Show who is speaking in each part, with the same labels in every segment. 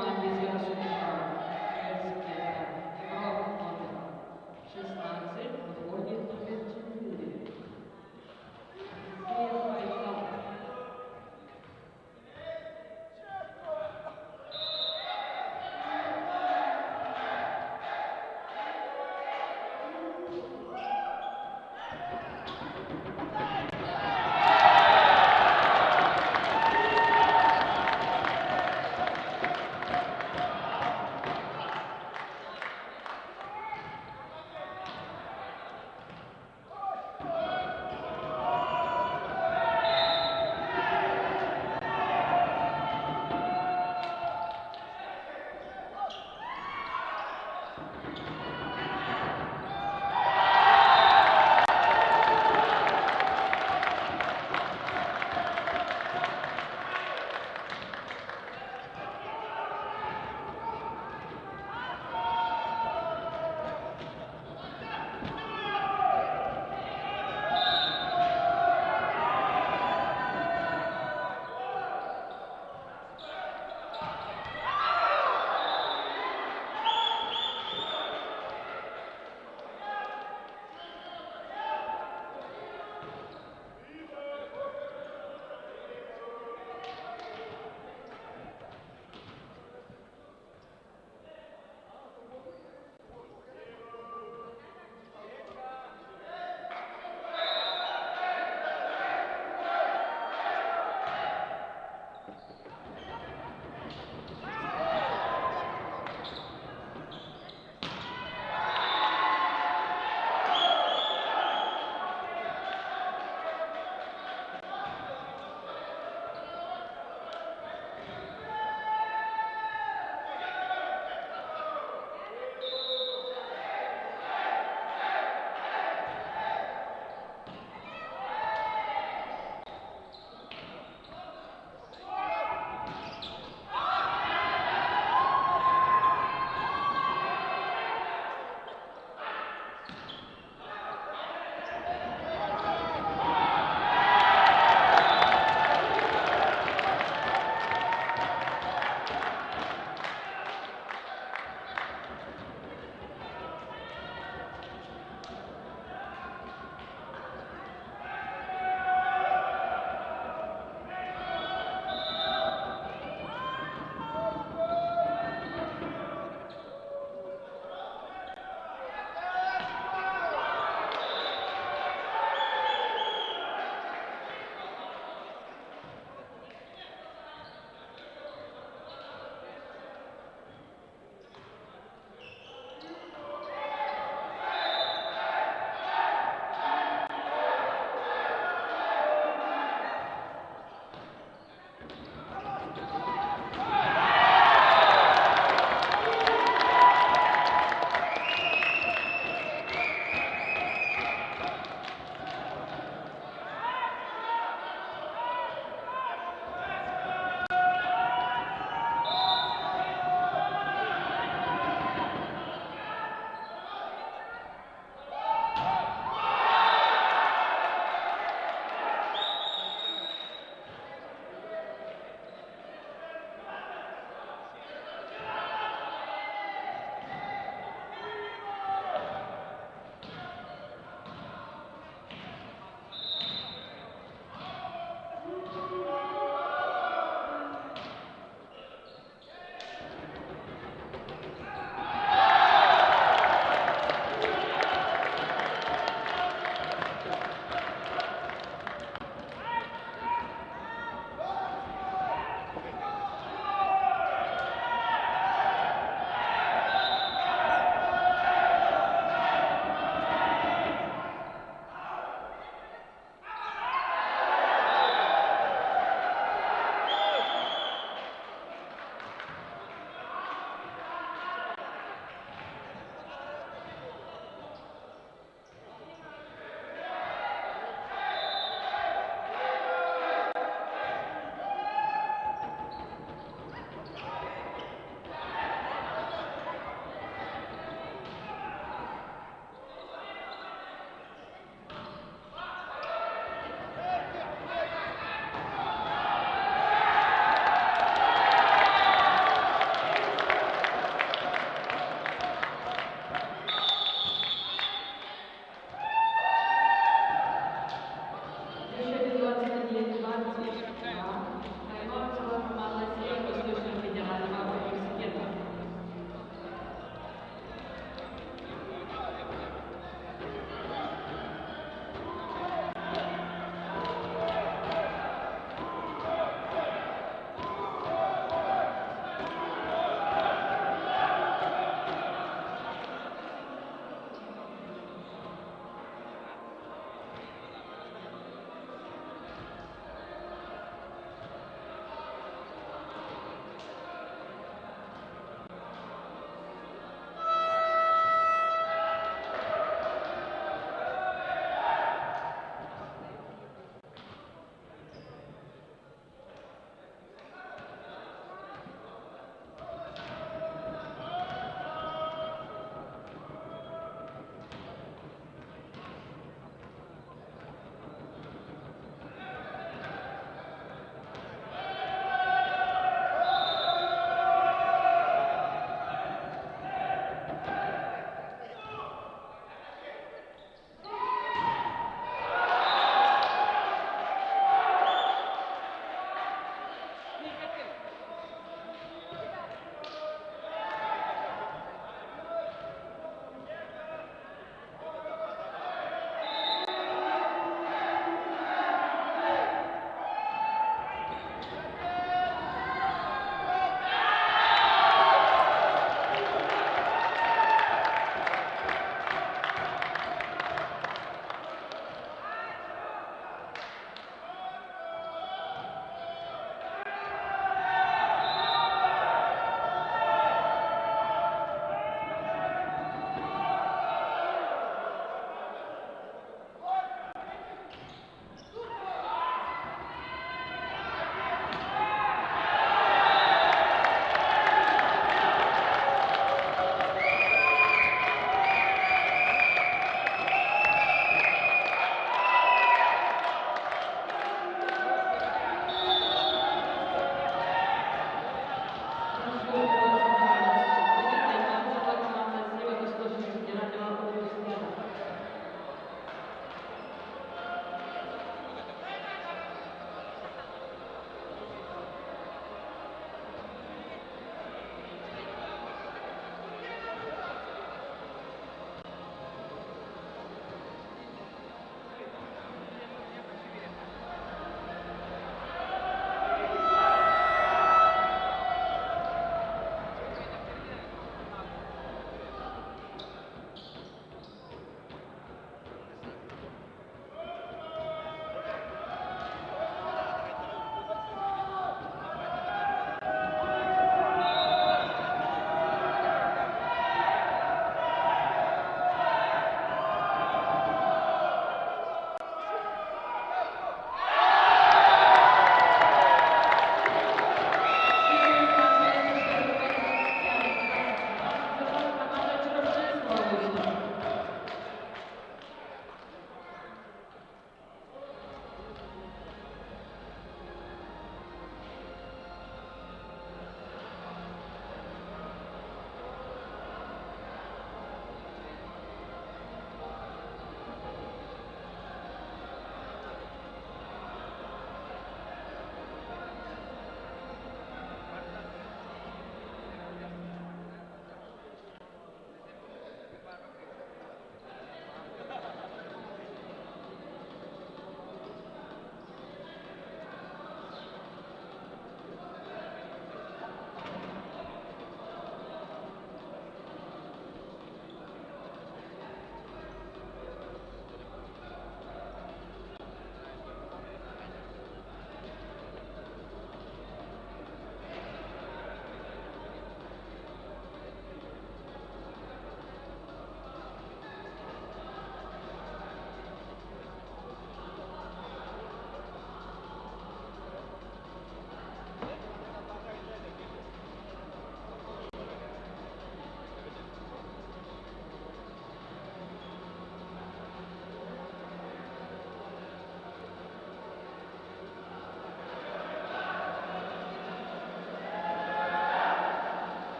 Speaker 1: команді Зірасу університета Європи номер 16 виходить номер 4. Файнал.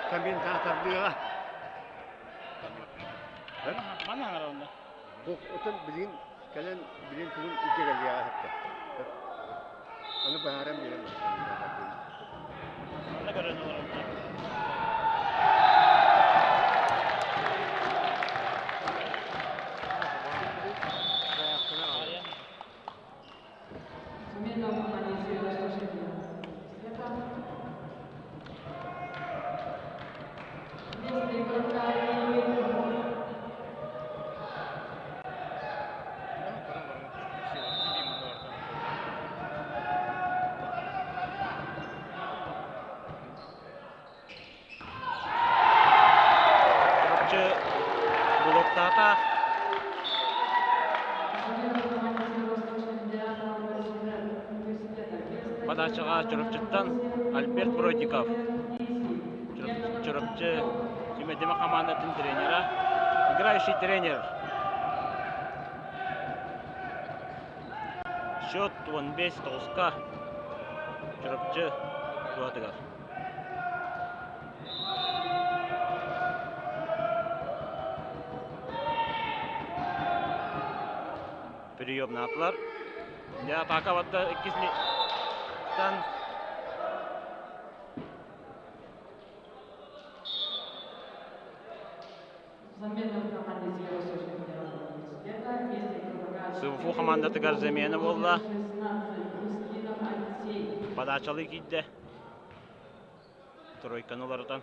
Speaker 2: Камин тартардыга.
Speaker 3: Mana ngaronda.
Speaker 2: Bu otun bilin kalen bilin tulun ülkelerle hatta. Onu baharam bilen.
Speaker 3: Mana garana ngaronda.
Speaker 1: Замена в команде 160. Степан. Вместо игрока
Speaker 3: Блоктата. Подачаға Чурапчыттан Альберт Бродников. Чурапчы Тимедема командатын тренера. Играющий тренер. Счет 15-9-ка. Чурапчы Дуатыгар. Прием на атлар. Я атака ватта ikisini tan
Speaker 1: замена в команде 160. Степан. Вместо игрока
Speaker 3: Сывфу командатыгар замена болла.
Speaker 1: 16. Устинов Алексей.
Speaker 3: Подачалы кийді. Тройканы олардан.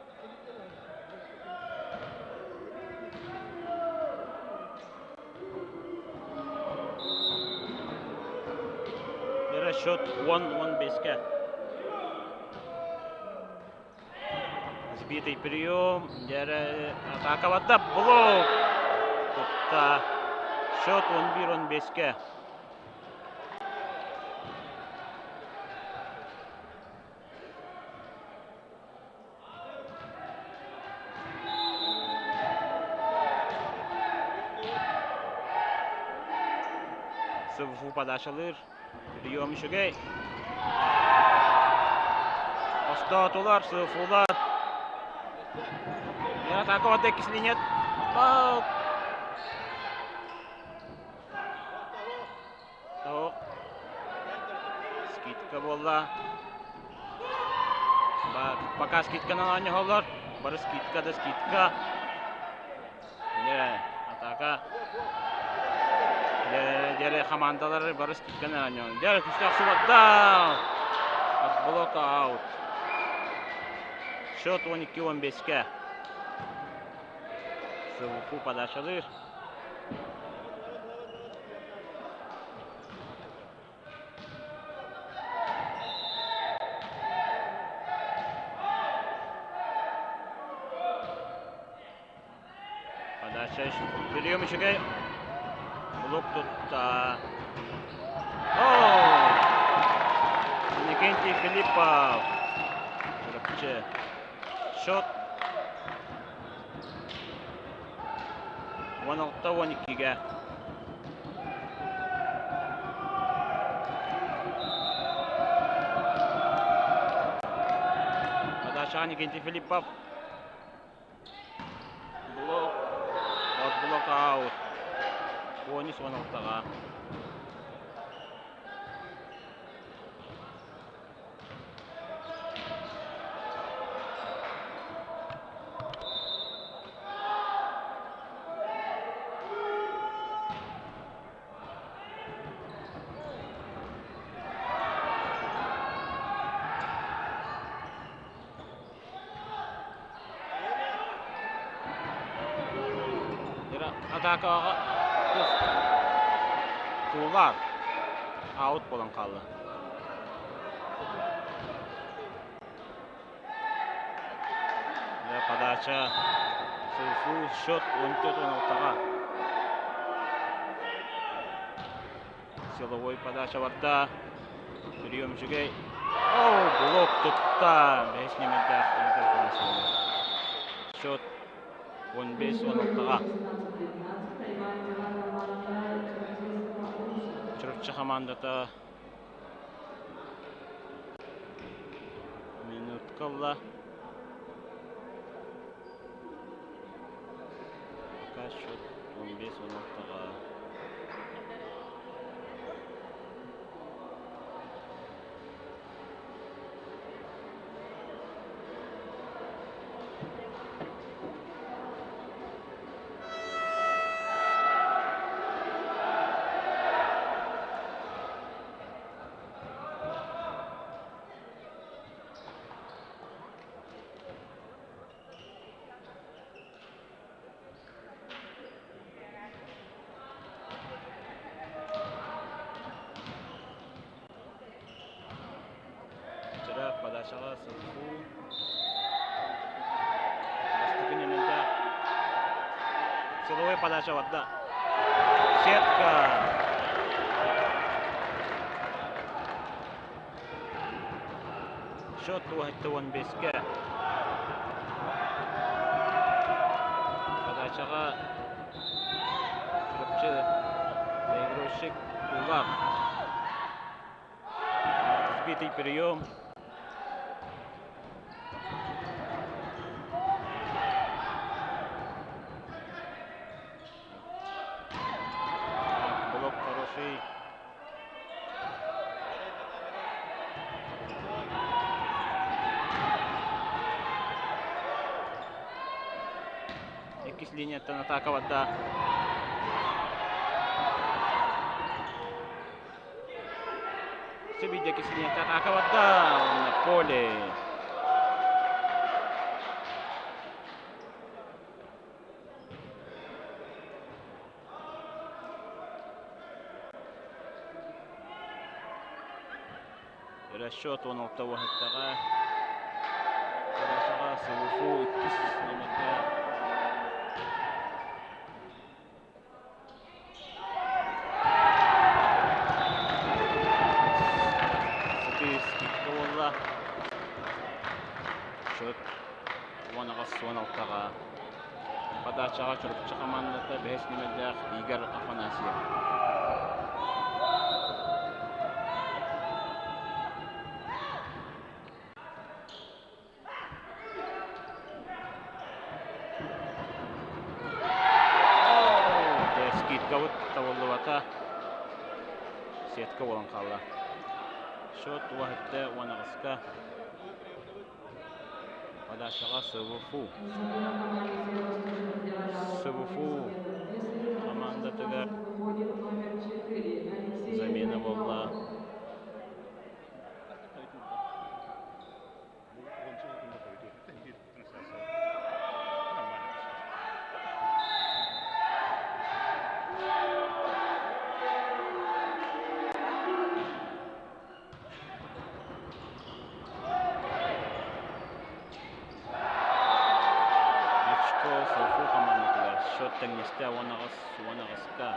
Speaker 3: Счет 1-15. Сбитый прием. Атака ватта. Блок. Тутта. Счет 11-15. Сывфу подачалыр. Прием үшіге. Остатулар, Сывфулар. Атака ватта ikisini нет. Скидка болла. Пока скидканы аны олар. Бары скидка да скидка. Атака. Дәрі командалары бары скидканы аны. Дәрі күштақ субатта. Блок аут. Счет 12-15. Сывфу подачалыр. Подача прием үшіге. Блок тутта. Никентий Филиппов. Счет 16-12. Подача Никентий Филиппов. Блок. Блок аут. Пони 16-га. Атакаға Тулар аут болан қалды. Подача Сывфу счет 14-16-га. Силовой подача ватта. Прием жүгей. Блок тутта. Счет 15-16-га. Чурапчы командата минут калла. Kaç şut? 15-16'ga. Подача Сылфу. Достигание момента. Силовая подача вода. Сетка. Счет 15-га. Подачаға шүріпші заигрывщик Кулак. Сбитый прием. Блок хороший. Якісь лінія атака вода. Собі якісь лінія атака вода на полі. Расчет 16-га. Подачаға Сылфу 2 номерге. Счет 16-га. Подачаға жүріпчі командасы 5 номерде Игорь Афанасьев. Скидка тавыллыбата. Сетка болан қалды. Счет 16-га. Подачаға Сылфу. Сылфу команда тігер замена болды. Счет теңесте 10-га.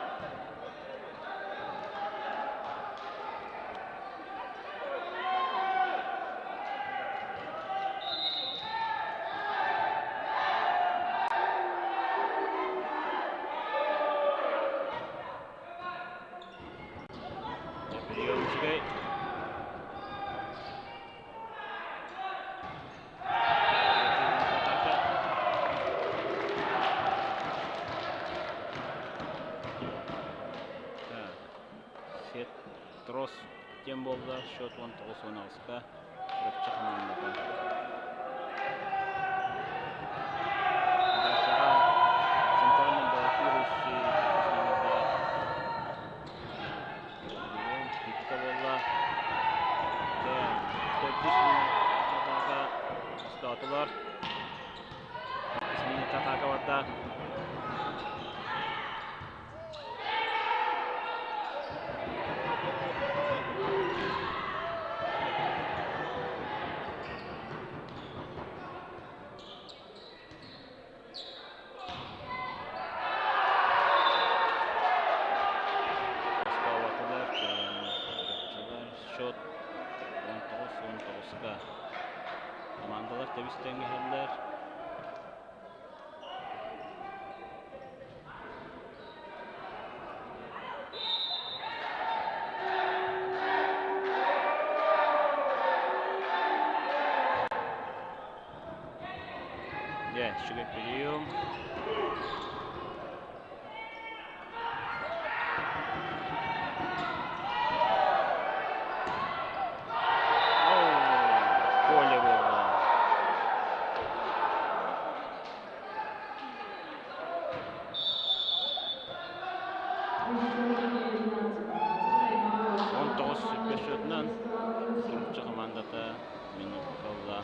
Speaker 3: Прием жигай. Трос тем болды. Счет 19-га. Жүріпчі командада. Подачаға центральный блокирующий номерде. Скидка болды. Атаға ұстатылар. 5 минут атаға ватта. Счет 19-га. Командалар тебістен келдер. Шүгет прием. минут kaldı.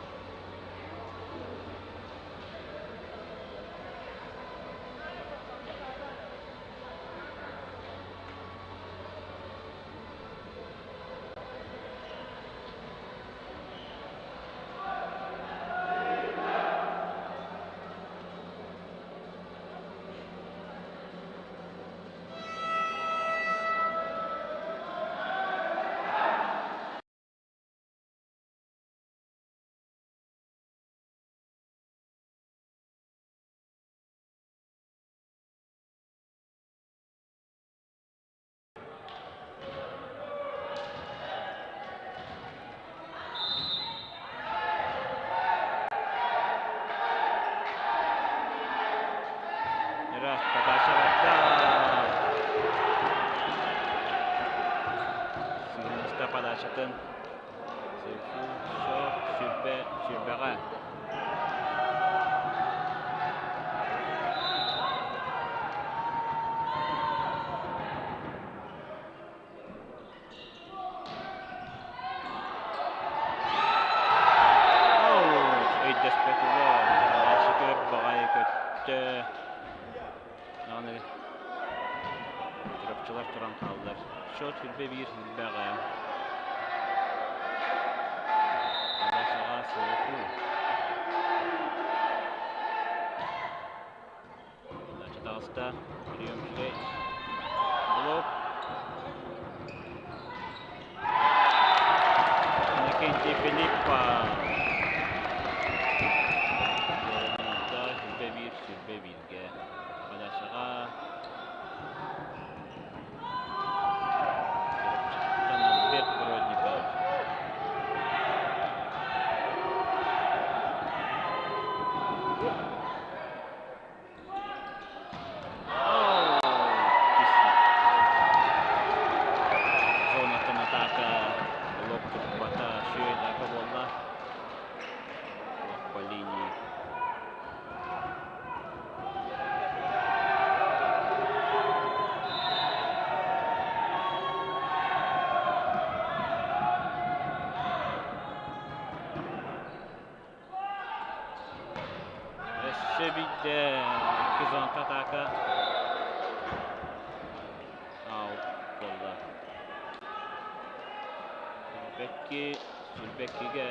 Speaker 3: Biraz подача да. Сигналиста подачатын. Сейфул шок сүрбеға. Çırapçılar turan kaldılar. Şot hülbe bir hülbeğe. Adaşağa Seyfu. Adaşı dağısta. Biliyorum şuraya. Blok. İkinci Filippa. Yorumlarda hülbe bir hülbe bilge. Adaşağa. Şebide kızın ataka out golda. Sülbekki'ge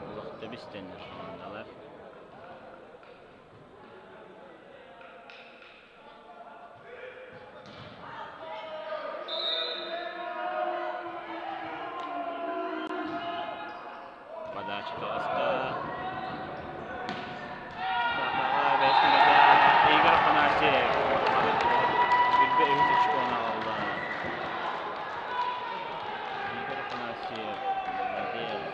Speaker 3: Allah'ta bistenir ondalar. Подача Тоста. Игорь Афанасьев. Гülbe Evicic onu aldı. Игорь Афанасьев. Молодец.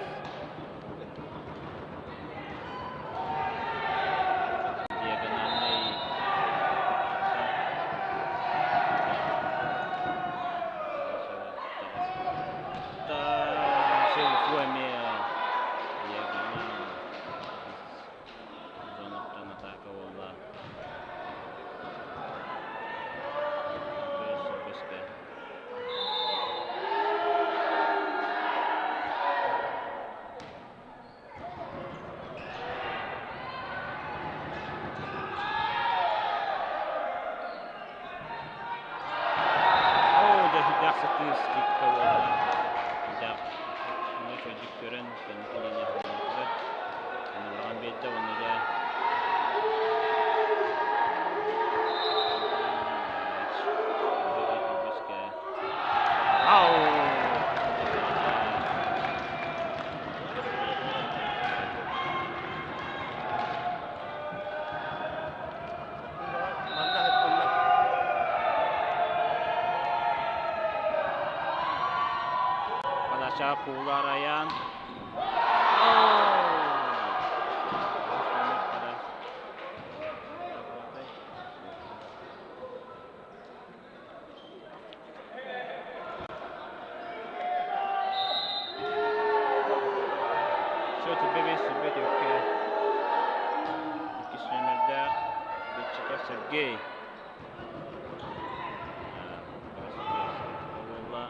Speaker 3: Диагональный. Да, Сейфу Эмир. Диагональ. Зонаттан атака oldu. Padasha Pula Ryan. Şöyle bebek sürbet yok ki. İki süremelde bir çıkar Sergey. Valla.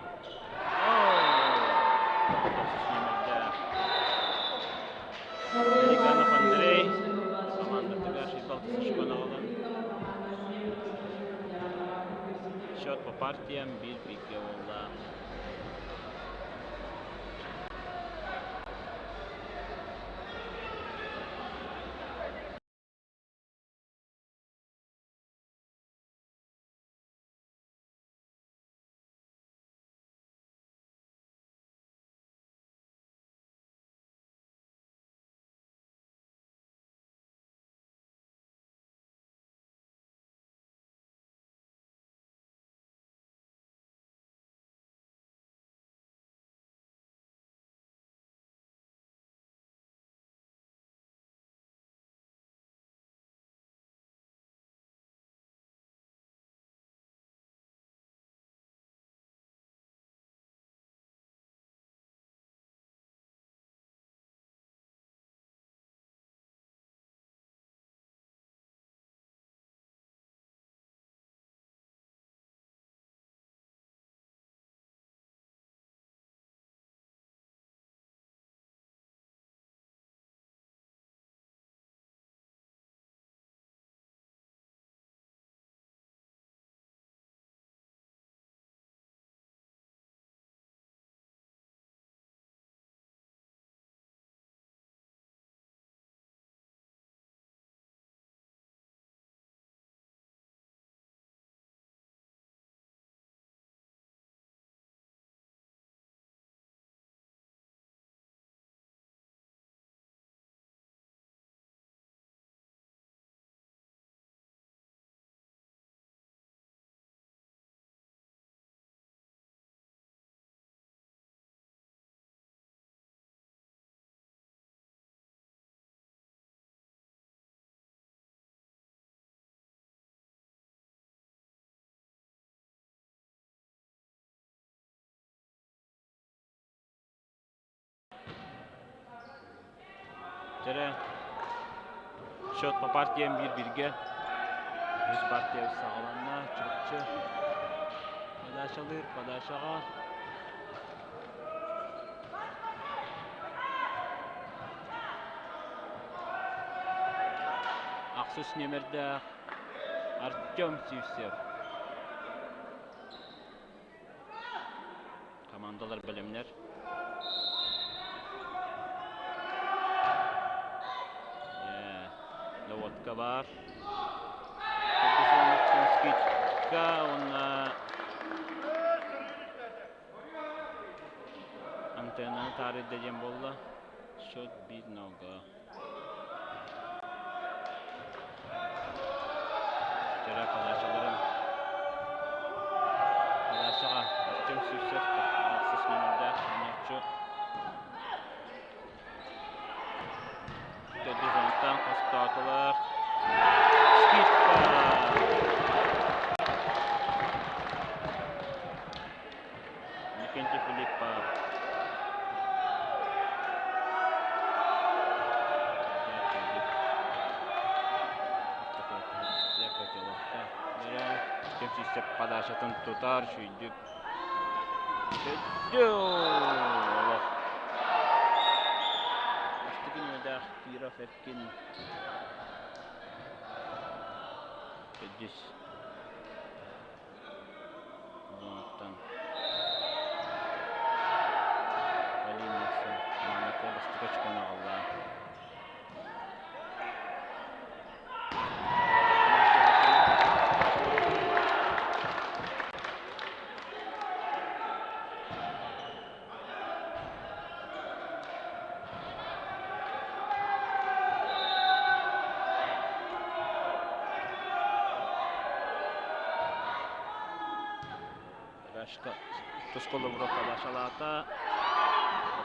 Speaker 3: партиям bir birge oldu. Tere şut pa partiyam bir birge. Biz partiya sağlanma çıkıcı. Padaş alır, padaş ağa. Aksus nemerde Artyom Sivsev. Komandalar bölümler. Lovatka var. Skitska ona antenanı tarih edeceğim bolla. Shot bir noga. Çara paylaşalım. Paylaşağa. Artyom Sivsev. Akses numerde oynayıcı. Dördüzontan kasta atılar. Skitska. Nikinci Filippa. Kimse padaşatın tutar şuyduk. Allah. Üstüne Kira Ferkin. Kedis. Zontan. Kalinasın. Mahmet'e bastıka çıkana Allah. Başka Tuskolu Avrupa'da şalata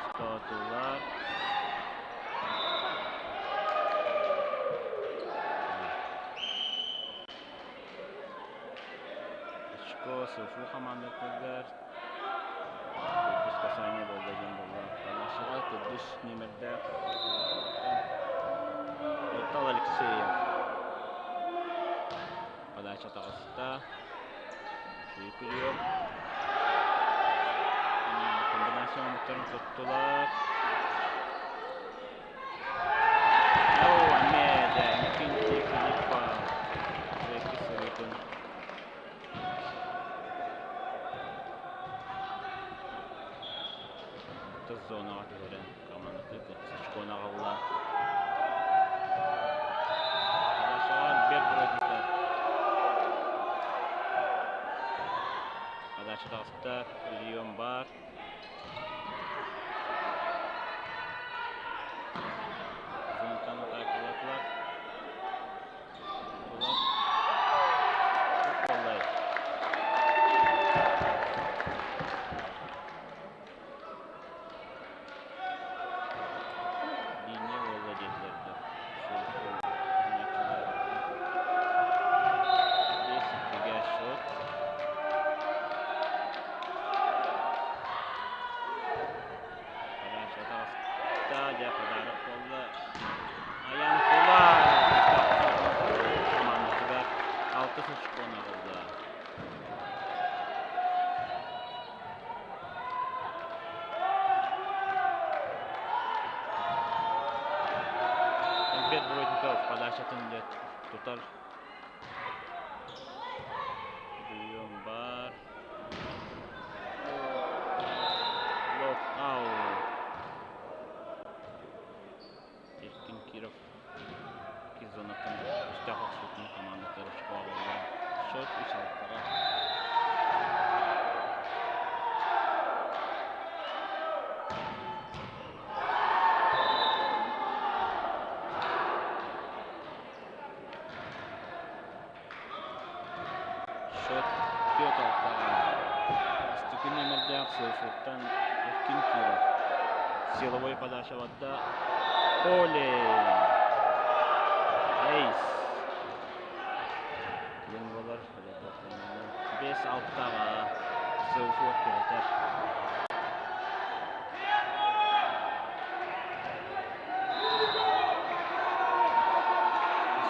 Speaker 3: Statular Başka Sıfır Hamanlıklar Kudüs Kasanya Boldacın Bolla Başka Kudüs Nimer'de Otal Alekseyev Padaşa Tağısı'da Yıkılıyor. Kombinasyon muhtemelen tuttular. Nede, ikinci Filippa. Belki Sarıkın. Алтı зона atıyorum. Командасы 40 очко нағылла. Подачалар бер бұрайтындар. Подача тағыстар. Прием бар. Зонтан атакалатылар. Олар. Олай. Линия олла dedilerdi. Бесиккеге шот. Подача тағыста. Подарок болды. Аян Кулар. Командасыға 6 очко нағылды. Альберт Бродников подачатын тутар. Прием бар. Локаут. Эркин Киров. Кизонатын үстәқақ сүтін командатары шығарылды. Шот 3-6-ға. Шот 4-6-ға. Үстікі нөмірде Ақсылшоттан Эркин Киров. Силовой подача ватта. Поле. Эйс. Ленголар 5-6-ға. Сылшот керетер.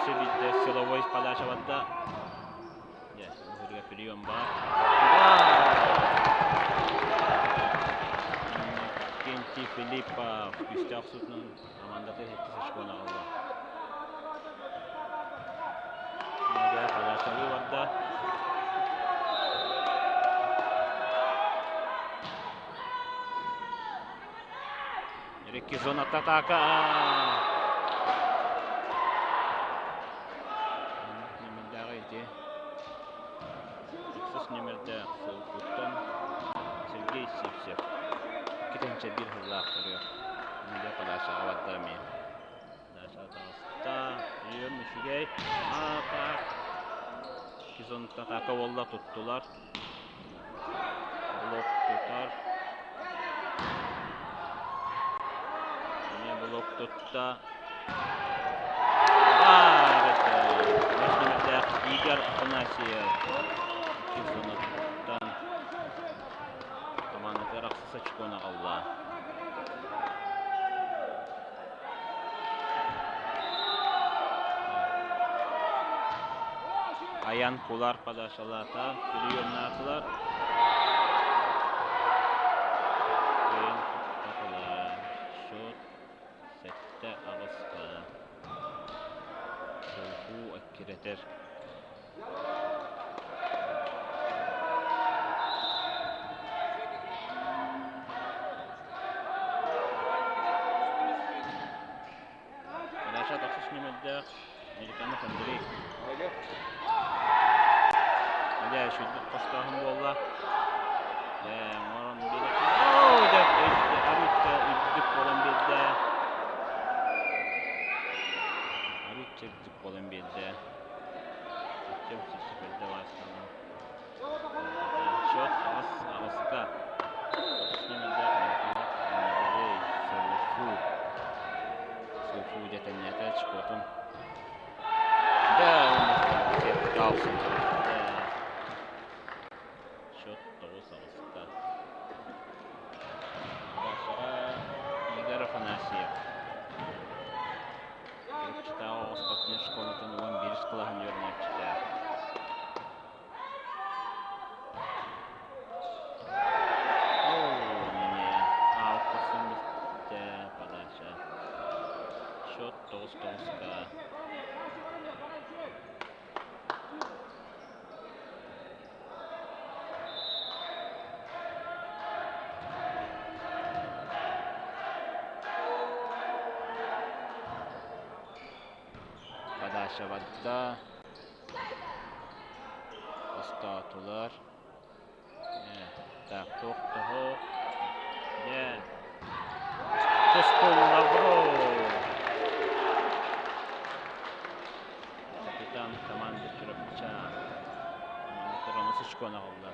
Speaker 3: Себетте силовой подача ватта. Прием бар. Кенти Филиппов үстәқ сүтінің командаты 7 очко нағылды. Неге подачалы варда. Рекки зона атака. Немелдағы еде. Номерде Сылкуттан Сергей Сипсев. Кетенче bir hızla aktarıyor. Неге подача авадами. Подача тағыста. Прием Мишигей. Атак. Кизонтан атака олла туттулар. Блок тутар. Блок тутта. Номерде Игорь Афанасьев. Кизонаттан командатары 6 очко нағылды. Аян Кулар подачалата. Приемна атылар. Шот 7-ағысқа. Сылфу әккеретер. Американов Андрей. Öyle şöyle kostahım bolla. Moran bir. Dep Arik'te üzdük olan bizde. Arik çektik olan bizde. Çok sıfırda başladı. Şot Ağız'da. Şimdi Сылфу детонятор çıkıyordum. Да, kalsın. Şot 9-6'da. Başka Igor Афанасьев. Читал спортивную школу, то он берет складом вернуть читает. Счет 9-9-ка. Şabadda Ustatular. Так, того. Не. Кускул Лавров. Капитан команды Чурапча. Команда Тураны Сычкона алды.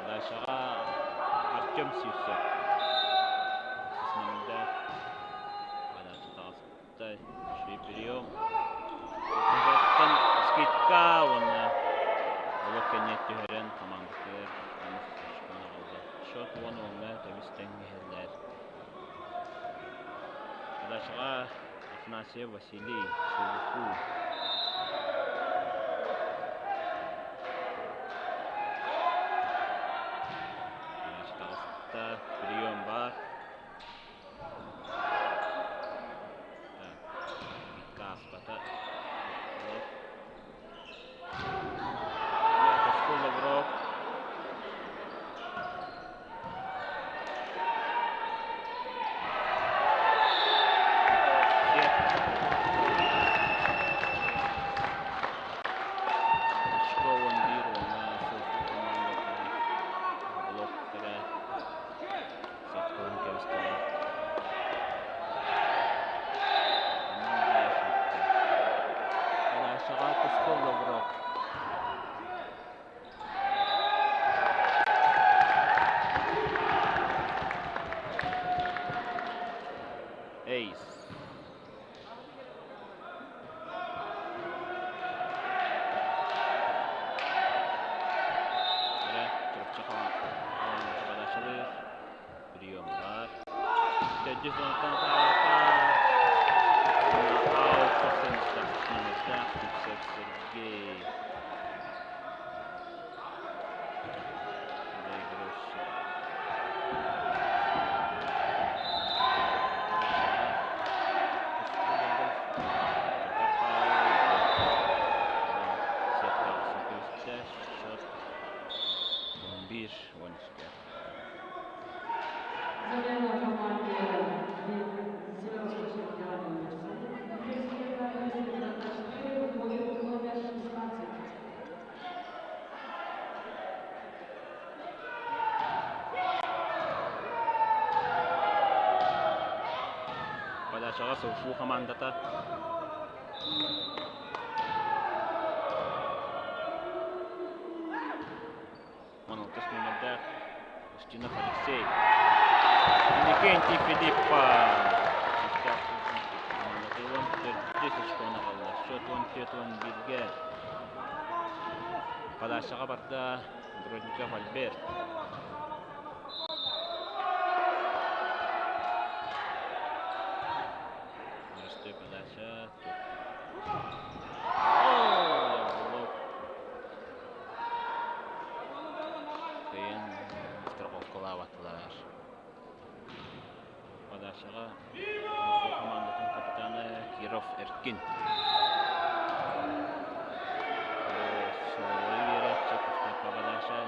Speaker 3: Дальшаға Артем Сюсов. Сысманында. Подача тағысыпты. Шей прием. Жаттан скидка оны. Олық кәнет түйерен командыкер. Сычкона алды. Шот оны оңға тәбістен кәлдер. Подачаға Афанасьев Василий Сулуку. Прием бар. Газ бата. Кускул Лавров.
Speaker 1: Замена команде Северо-Восточный федеральный университет. Университет будет номер 16.
Speaker 3: Подачаға Саушу командата. Моналтыс номерде Устинов Алексей. Иннокентий Филиппа. Счет 14-11-ге. Подачаға барда Бродников Альберт. Подача. Кейін страховкалап атылар. Подачаға командасының капитаны Киров Эркин. Солой беретчі Кустапа подача.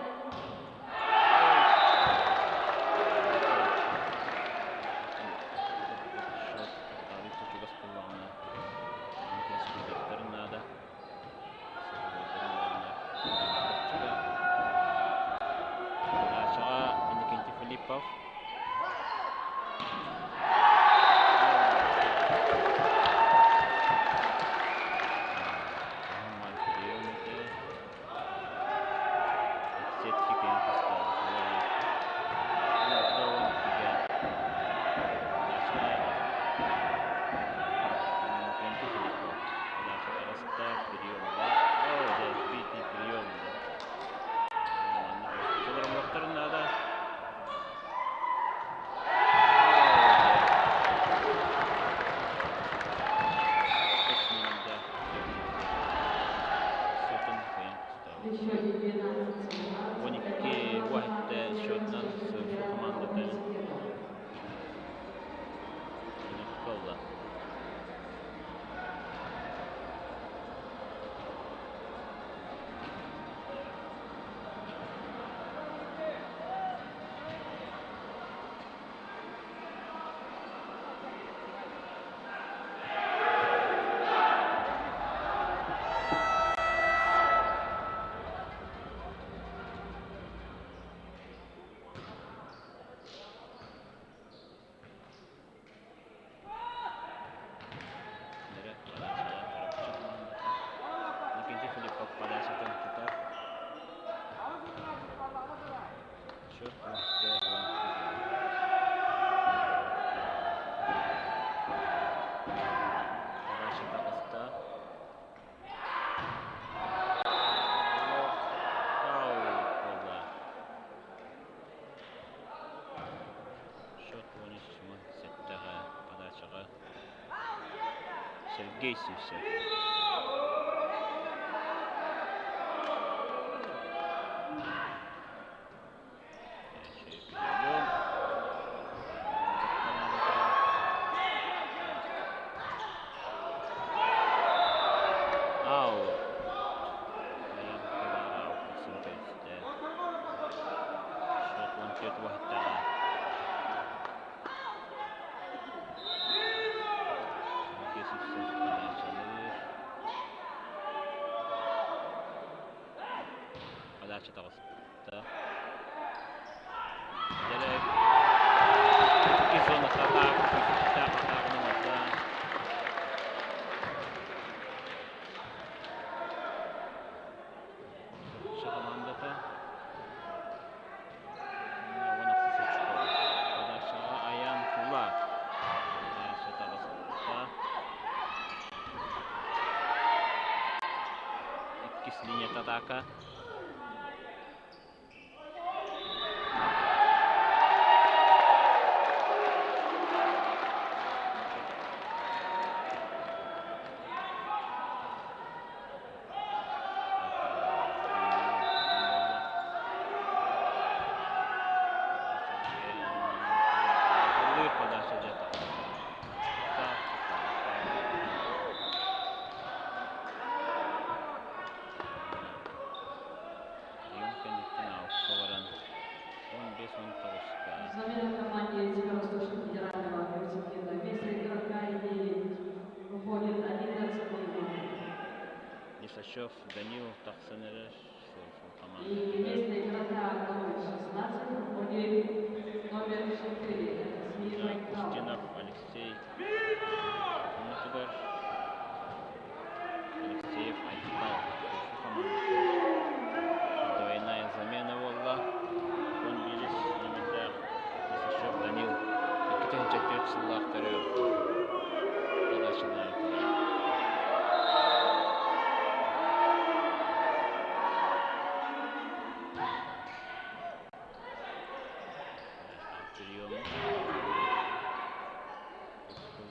Speaker 3: Филиппов. Сергей Сивцев. Подача Толстая. Direkt iki zona atak, atağının orta. Şu komanda da Подача Аян Фулла. Подача Толстая. İkisi linye ataka.
Speaker 1: Замена в команде Северо-Восточного федерального университета. Вместо игрока выходит 11-й номер.
Speaker 3: Лисачев Данил Тахсанереш.
Speaker 1: И вместо игрока номер 16 выходит номер 4.
Speaker 3: Устинов Алексей. Мутугар. Алексеев Айтал. Двойная замена была. Он бились номер Лисачев Данил. Ikiden çekiyor çıllar aktarıyor. Arkadaşlar. Прием.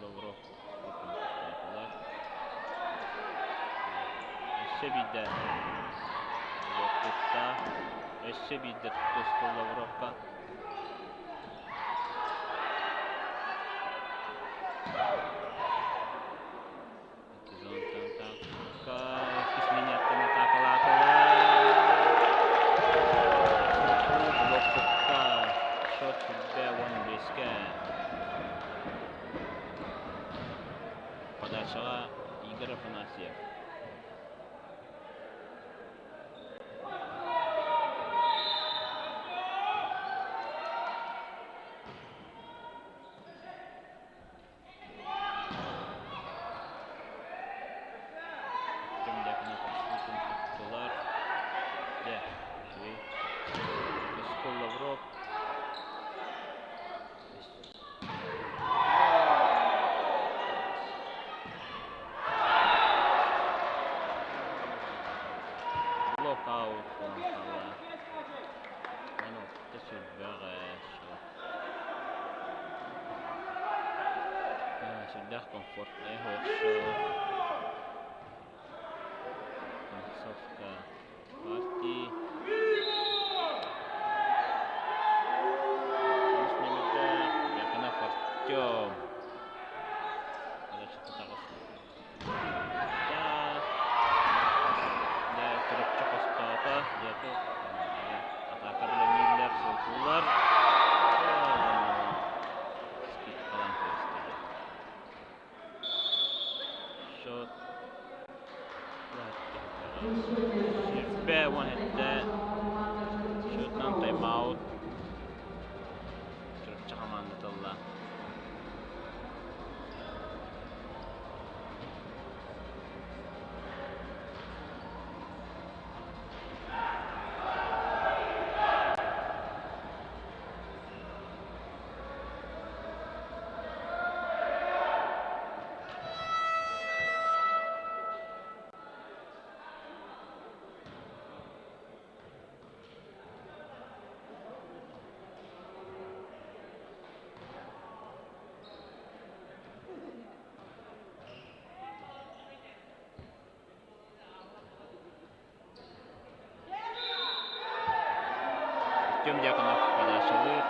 Speaker 3: Лавров. Эссебиде. Йокутта. Эссебиде Тускул Лавровка. Подача Игорь Афанасьев. Лавров. Blockout van en op tussen zodat comfort концовка партии. Яканов Артем. Подача Татарстан. Jatuh ataka bilan Miller keluar skip kalan shot B1 hette shot nan time out Türkçe komanda talla Артем Дьяконов подачалыр.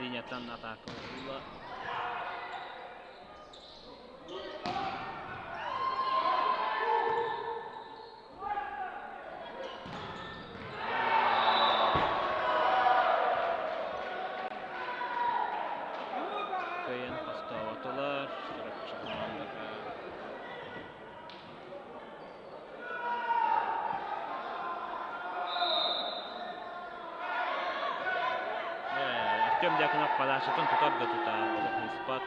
Speaker 3: Linjatan atakolla. Köyen pastavatolar. Артем Дьяконов подачатын тутар да тута. Олық испат.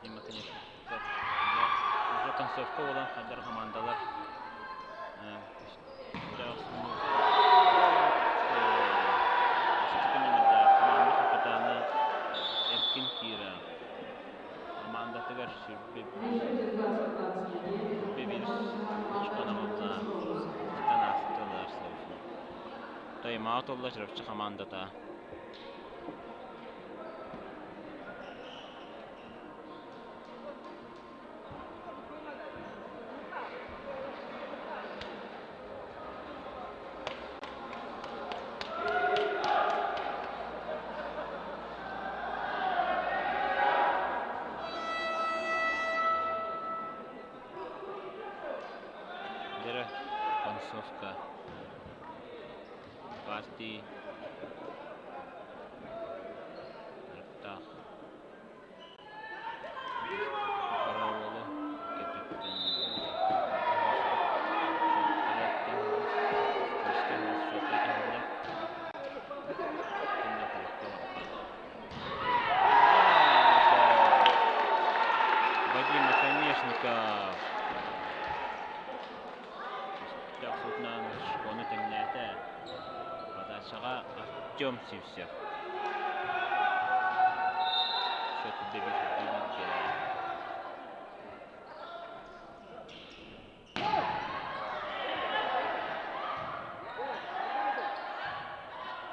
Speaker 3: Дима, конечно, уже концовка olan kadar командалар. Команда капитаны Эркин Кира. Команда тегер тайм-аут олла жырыпчы командата. Концовка партии. Так. Параволы. Вадим Наконечников. Жақсылтынан шконы теңнәті. Подачаға Артем Севсев. Счет дебюті.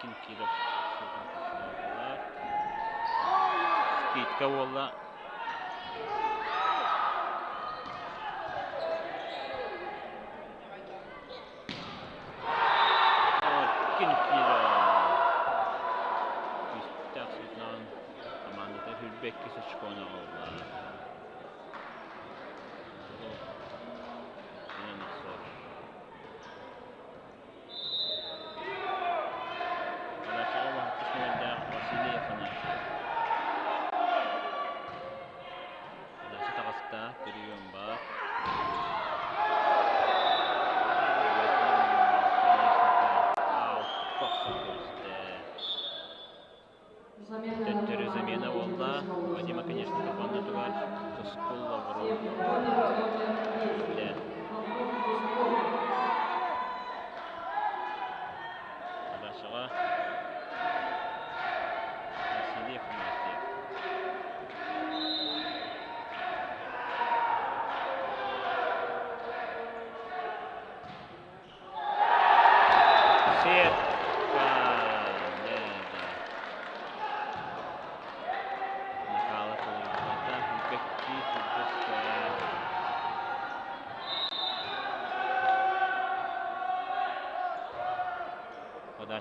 Speaker 3: Кинкиров. Скидка олла. Bekki sıçkona oldu. Yine nasıl? Arkadaşlar bu kısmında Vasiliye falan. Arkadaşlar takasıkta görüyorum bak. Теттеры замена волна. Вадима, конечно, команда тугар. Тоскулла ворот. Подачаға.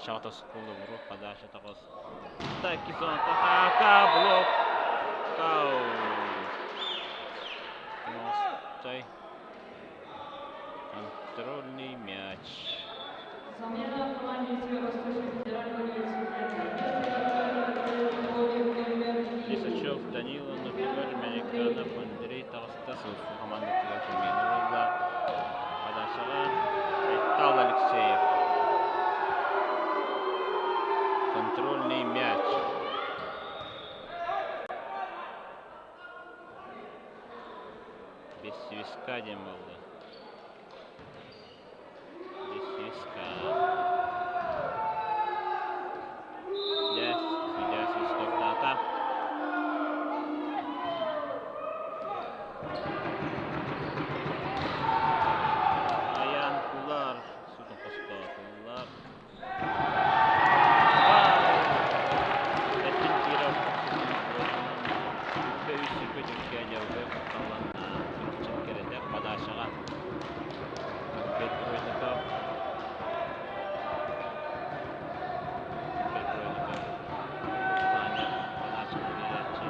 Speaker 3: подача атаскулы буру, подача такос. Так, кизон така блок. Кау. Мостай. Контрольный мяч.
Speaker 1: Замена в команде Северо-Восточный федеральный университет.
Speaker 3: Лисачев Данила, например, Американов, Андрей Толстасов, команда Тилакиминова, подача Тал Алексеев. Контрольный мяч. Без свистка дем болды. Без свистка. Судья свисток тата. Аян Кулар. Судың қосқа Кулар. Подачаға Петровников. Саня подачаны беретші.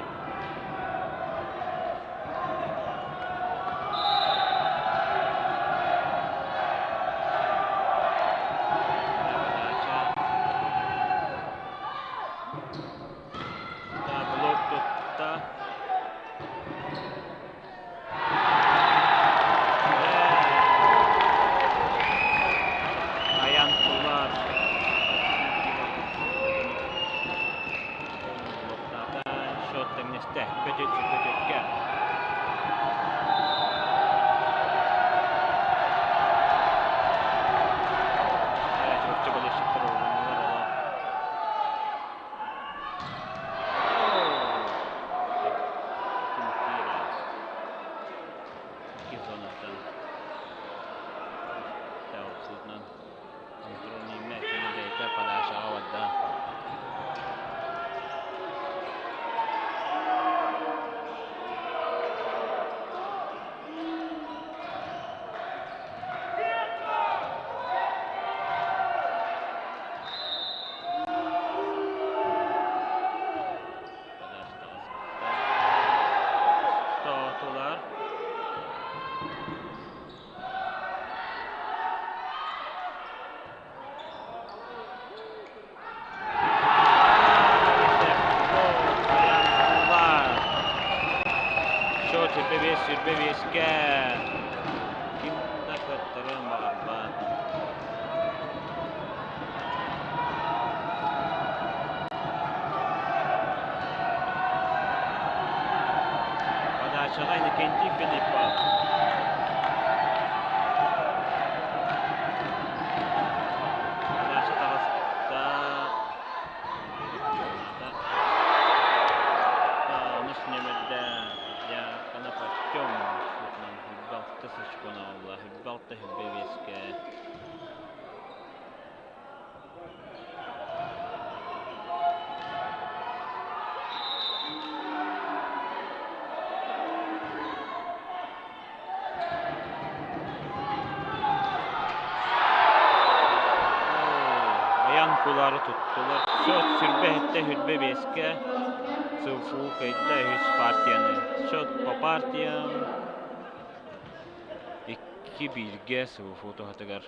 Speaker 3: Подача. Блок тұтта. Kötütkä. Ja çok çalışıp oyunlar ala. Kimtira. Kizonattan. Tavsızdan. Kontrolni matchini deyta подача avadda. Sürbeviske. Kimda kattırır mağarban. Подачаға Иннокентий Филиппов. Подача тағысында. Нұс немерді. Конопатем, Балта Сачкона Аллах, Балта Хиббевиска. Аян кулары туттулар. Шот сүрбәһетте Хиббевиска. Сылфу кайда хүс партияны. Шот по партиям. 2-1-ге Сылфу тоғатыгар.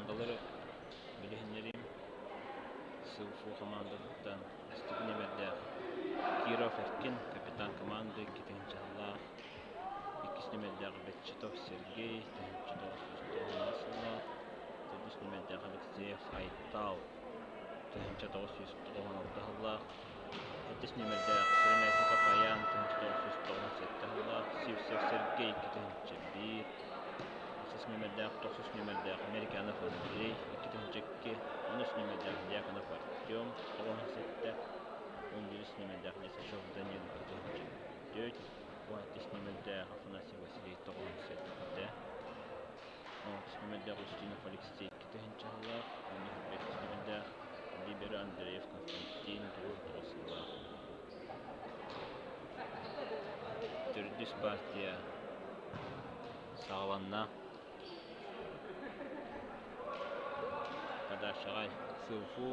Speaker 3: командалары билигиннерим Сылфу командалыктан Степан Эмерде Киров Эркин капитан команды Китенчалла Икиснемерде Бетчетов Сергей Тенчетов Насылла Тедиснемерде Алексеев Айтал Тенчетов Сюстогоналтахалла Тедиснемерде Креметников Аян Тенчетов Сюстогонсеттахалла Сивсев Сергей Китенчебир Сесмемерде Токсуснемерде Американов Андрей Китенчекки Онуснемерде Дьяконов Артем Тогонсетте Ундилиснемерде Лесашов Данил Китенчебир Уатиснемерде Афанасий Василий Тогонсетте Снемерде Устинов Алексей Китенчалла Снемерде Либера Андреев Константин Тогонсетте Түрдүс партия сағаланна Кадашағай Сылфу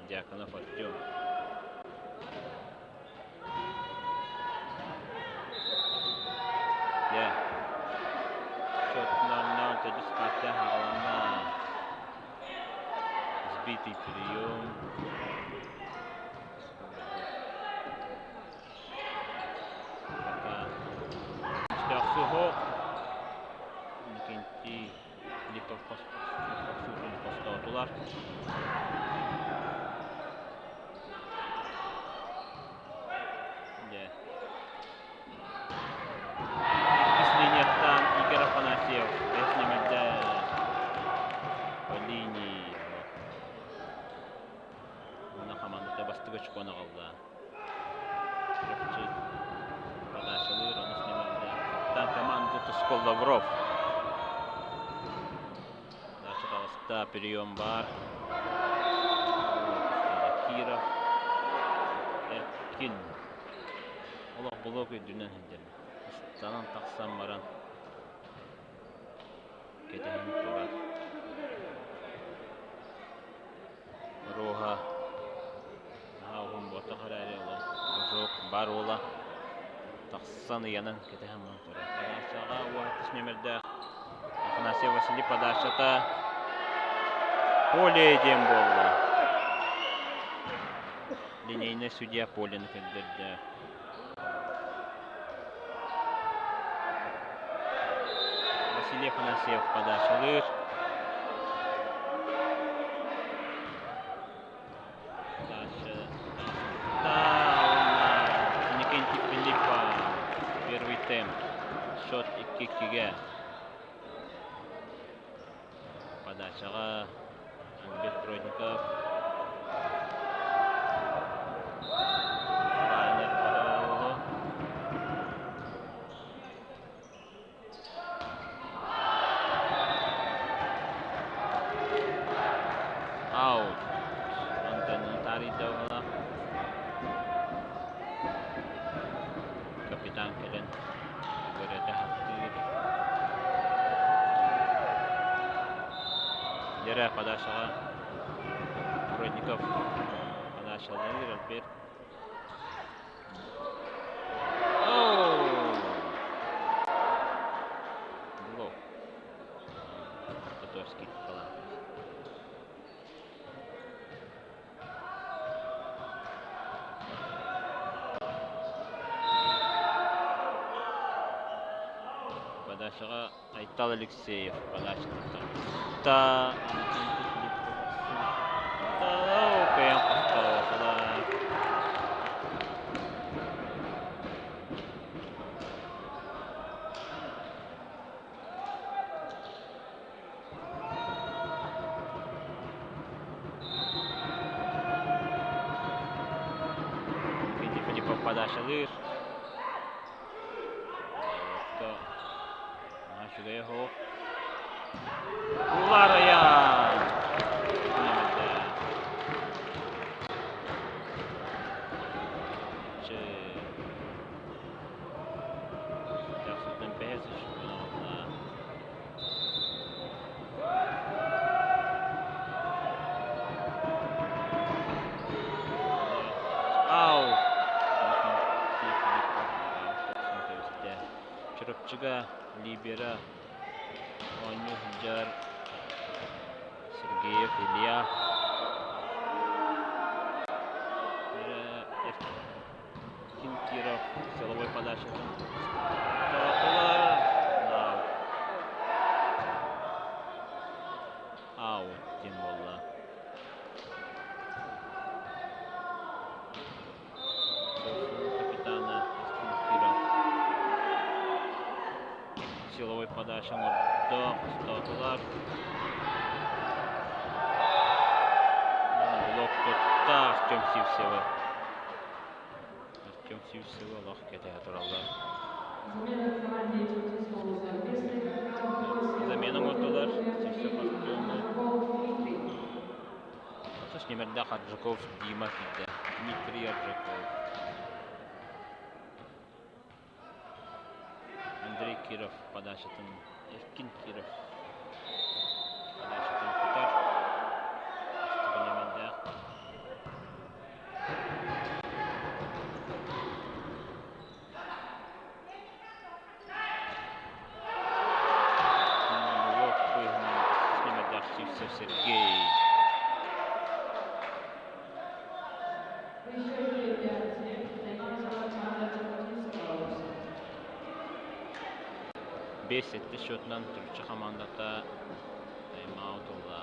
Speaker 3: Дьяконов Артем Счетно Түрдүс партия сағаланна Сбитый прием Сухо Никенти Филиппов постатулар Кислинеттан Игорь Афанасьев Эснемерде по линии на командада бастыгыч кона калды подачалыр Эснемерде команду Тускол Лавров. Дальше прием бар. Киров. Эркин. Олог блок өйдүнен хендер. Станан тақсан баран. Кетен турар. Роха. Нағын бота қарайы олар. Жок бар ола. Тақсан янын кетен турар. Подачаға уақытыс нөмірді Афанасий Василий подачата поле дем болды. Линейный судья полені кілдірді. Василий Афанасьев подачалыр. Никентий Филиппа первый темп. Счет 2-2. Подачаға Альберт Бродников. Райнер Параулы. Аут. Антонин Таридовна. Капитан Келен. Лера подачаға Бродников подачалыр Альберт. Блок. Татарский қалан. Подачаға Айтал Алексеев подачаға. Та каян қостауы Филиппов подачалыр. Шугая хоп. Улар аян. Жақсылтын бәзі шугана. Ау. Чырыпчыға Либера Оню Жар Сергеев Илья. Эркин Киров силовой подачасын. Аут тем болла. Капитана Эркин Киров. Силовой подачасын отдох ұстатылар. Блок тұтта Артем Сивсева. Артем Сивсева лақ кете атыралар. Замена отдылар. Сивсев Артемы. Саш немерде Хаджаков Дима киді. Дмитрий Хаджаков. Андрей Киров подачатын. Эркин Киров подачатын кутар. Стыгынемелде. Блок қойын немелде Сивсев Сергей. Бес сетті шотынан түркчі командата тайм-аут олда.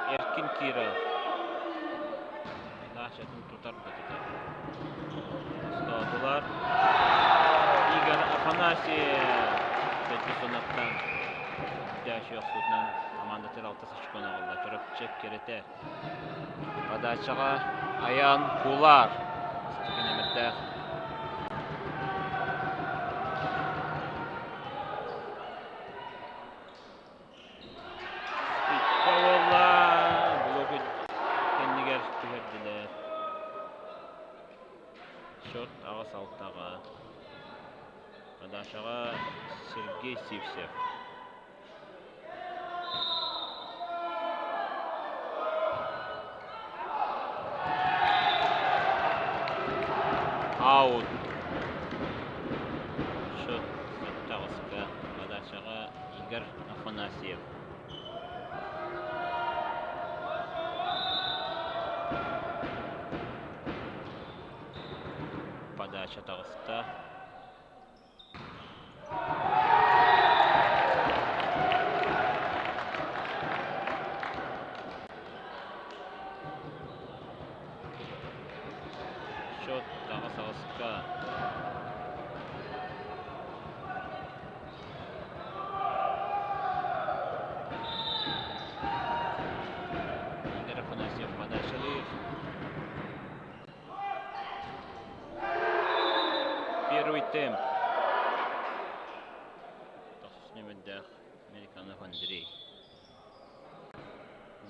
Speaker 3: Эркин Киров. Подачатын тутар тұтар. Ұстатылар. Игорь Афанасьев. Тәтті сонаттан. Дәші өқсутынан команда тіралты сашкона олда. Жүріп чек керете. Подачаға Аян Кулар. Стыгын әмітті. Шот ағас алттаға. Подашаға Сергей Сивсев. Аут. Шот саттағысқа. Подашаға Игорь Афанасьев. Подача тағыста. Шот тағыса. Игорь Афанасьев подачалы. Первый темп. Немедде Американов Андрей.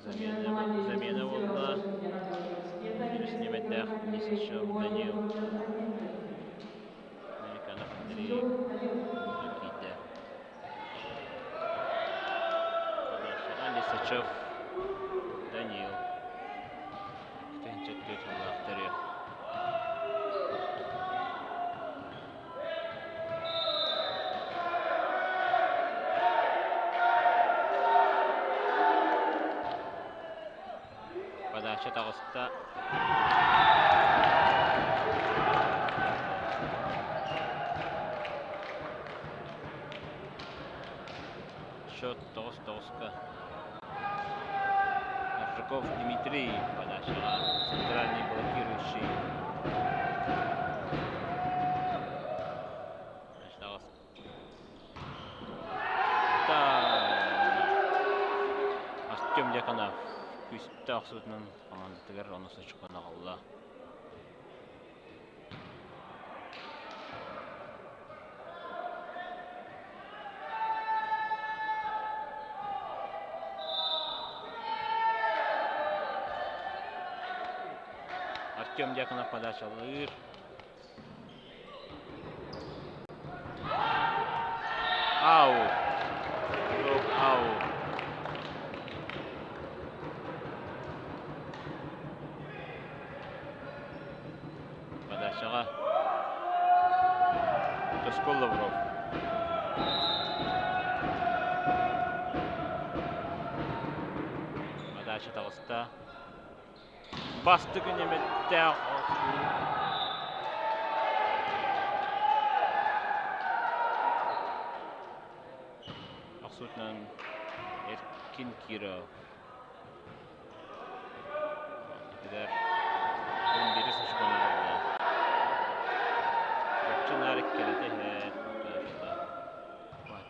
Speaker 3: Замена oldu. Немедде Нисичев Данил. Американов Андрей. Никита. Нисичев Данил. Тенчек Тетулахтарев. Подача тағыста. Счет 9-9. Аржаков Дмитрий. Подача. Центральный блокирующий. Артем Дьяконов. Күсті ақсудының командатығыр онысы шыққана қалды. Артем Дьяконов подача алыр. Ау. Жоқ, ау. Подачаға. Тоскол Лавров. Подача тағыста. Басты күнеметті. Ақсутынан Эркин Киров. Кедер 11 сышқаны алды. Көпчін әрік келеді.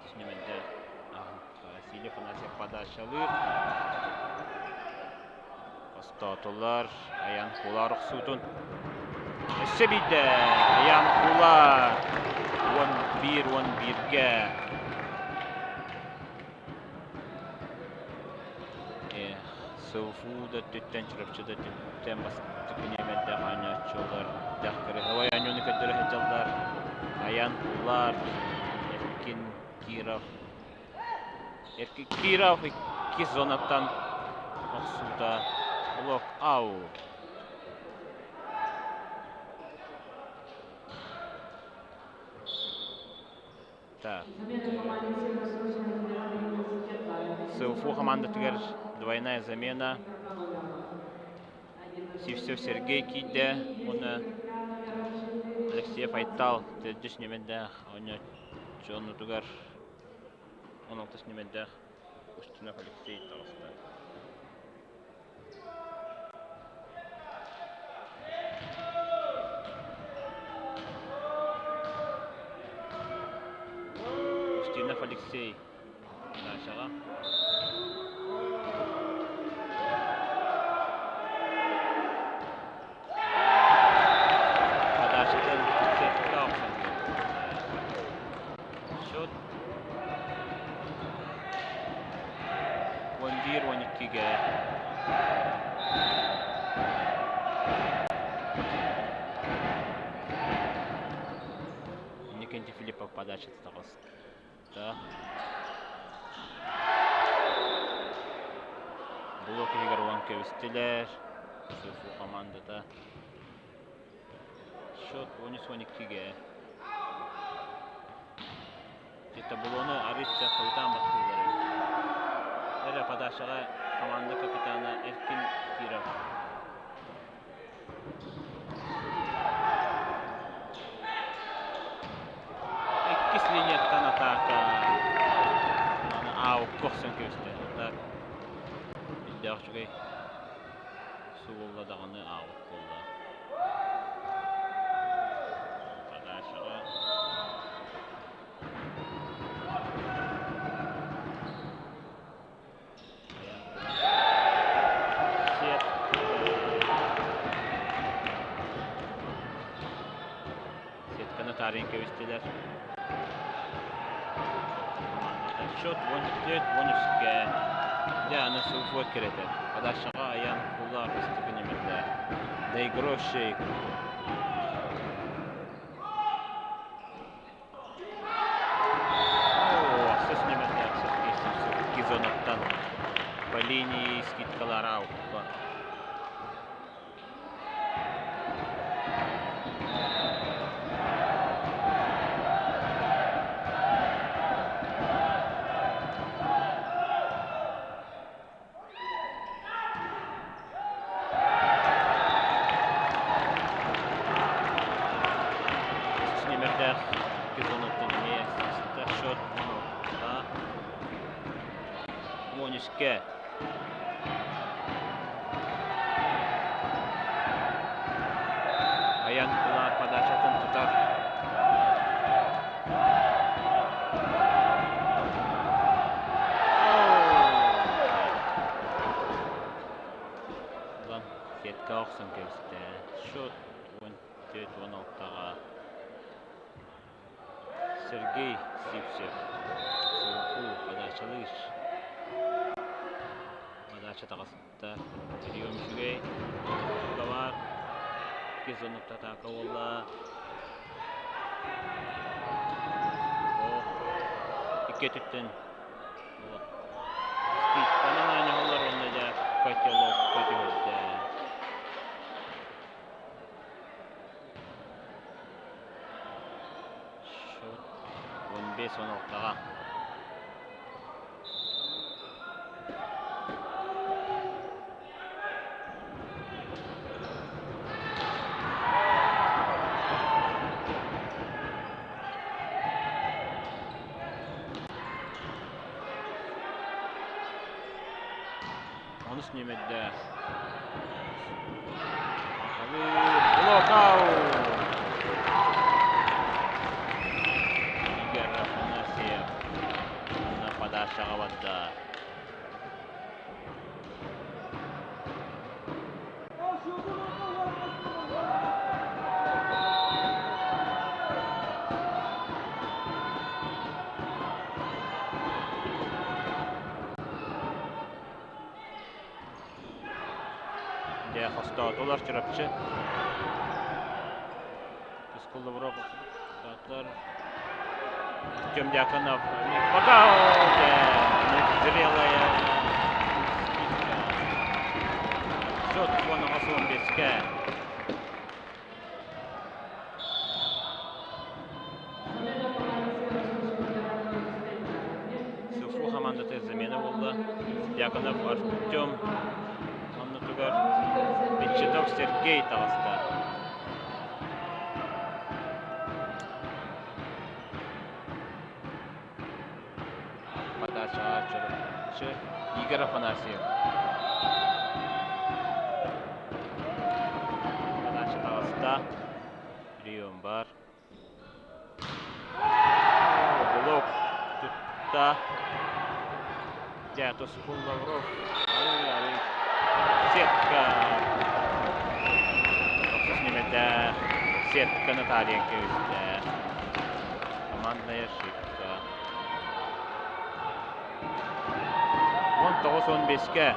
Speaker 3: Түсінеменді Васильев Анасек подача алыр. Статулар Аян Кулар Ақсутын. Өсі бейді. Аян Кулар 11-11-ге. Сылфуда түттен чырапчыда түттен басты күнемедді ғанячылар. Дәқкірі ғавай анюны көттірі хәджалдар. Аян Кулар, Эркин Киров. Эркин Киров 2 зонаттан Ақсуда. Лок ау. Так. СУФУ команда тигер двойная замена. Сивсев Сергей Киде, он Алексеев Айтал, теддиш неменде, он Джон Тугар, он алтыс неменде, Устинов Алексей Толста. Устинов Алексей, Нашага. Счет 1-12-ге. Никентий Филиппов подача тағыста. Блок Игорь Ванкевистелер. СУФУ командада. Счет 13-12-ге. Это было Арисия Хайтан бастылары. Әрі подашаға команда капитаны Эркин Киров. Эккис линияттан атака. Ау, қоқсын көсті. Білді ақшығай суылладағаны ау қолда. Подашаға. Таринка вестелер. Счет 14-13-ге. Яны СУФУ кереді. Подашаға Аян Кулар істігінемеді. Доигровщик. Ақсыз немеді. Ақсыз зонаттан по линии скидкалар ауқпа. Монишке. Аян Кулар подачатын тұтар. Бұлан сетка оқсын көлісті. Шот 14-16-ға. Сергей Сивсев. СУФУ подачалыш. Подача тағысында прием жүгей. Бар. Kizunuk tataka olla. Ketitten. Skit kanan aynı hollar onda da kaçalım kötüydü. Şu 15-16'a. Снимет. Блокаут. Игорь Афанасьев на подачу вода. Хостатулар чирапчы. Скулда бұрап статлар. Артем Дьяконов. Блокаут. Зрелая. Счет на 15-ке. Суфу командасы замена болды. Дьяконов Артем. Бечетов Сергей Таласта. Подача чырчы Игорь Афанасьев. Подача Таласта. Прием бар. Блок тутта. Дятус Кулавров. Сетка. Снимет сетка Наталья Кюзда. Командная ошибка. Вон 9-15-ке.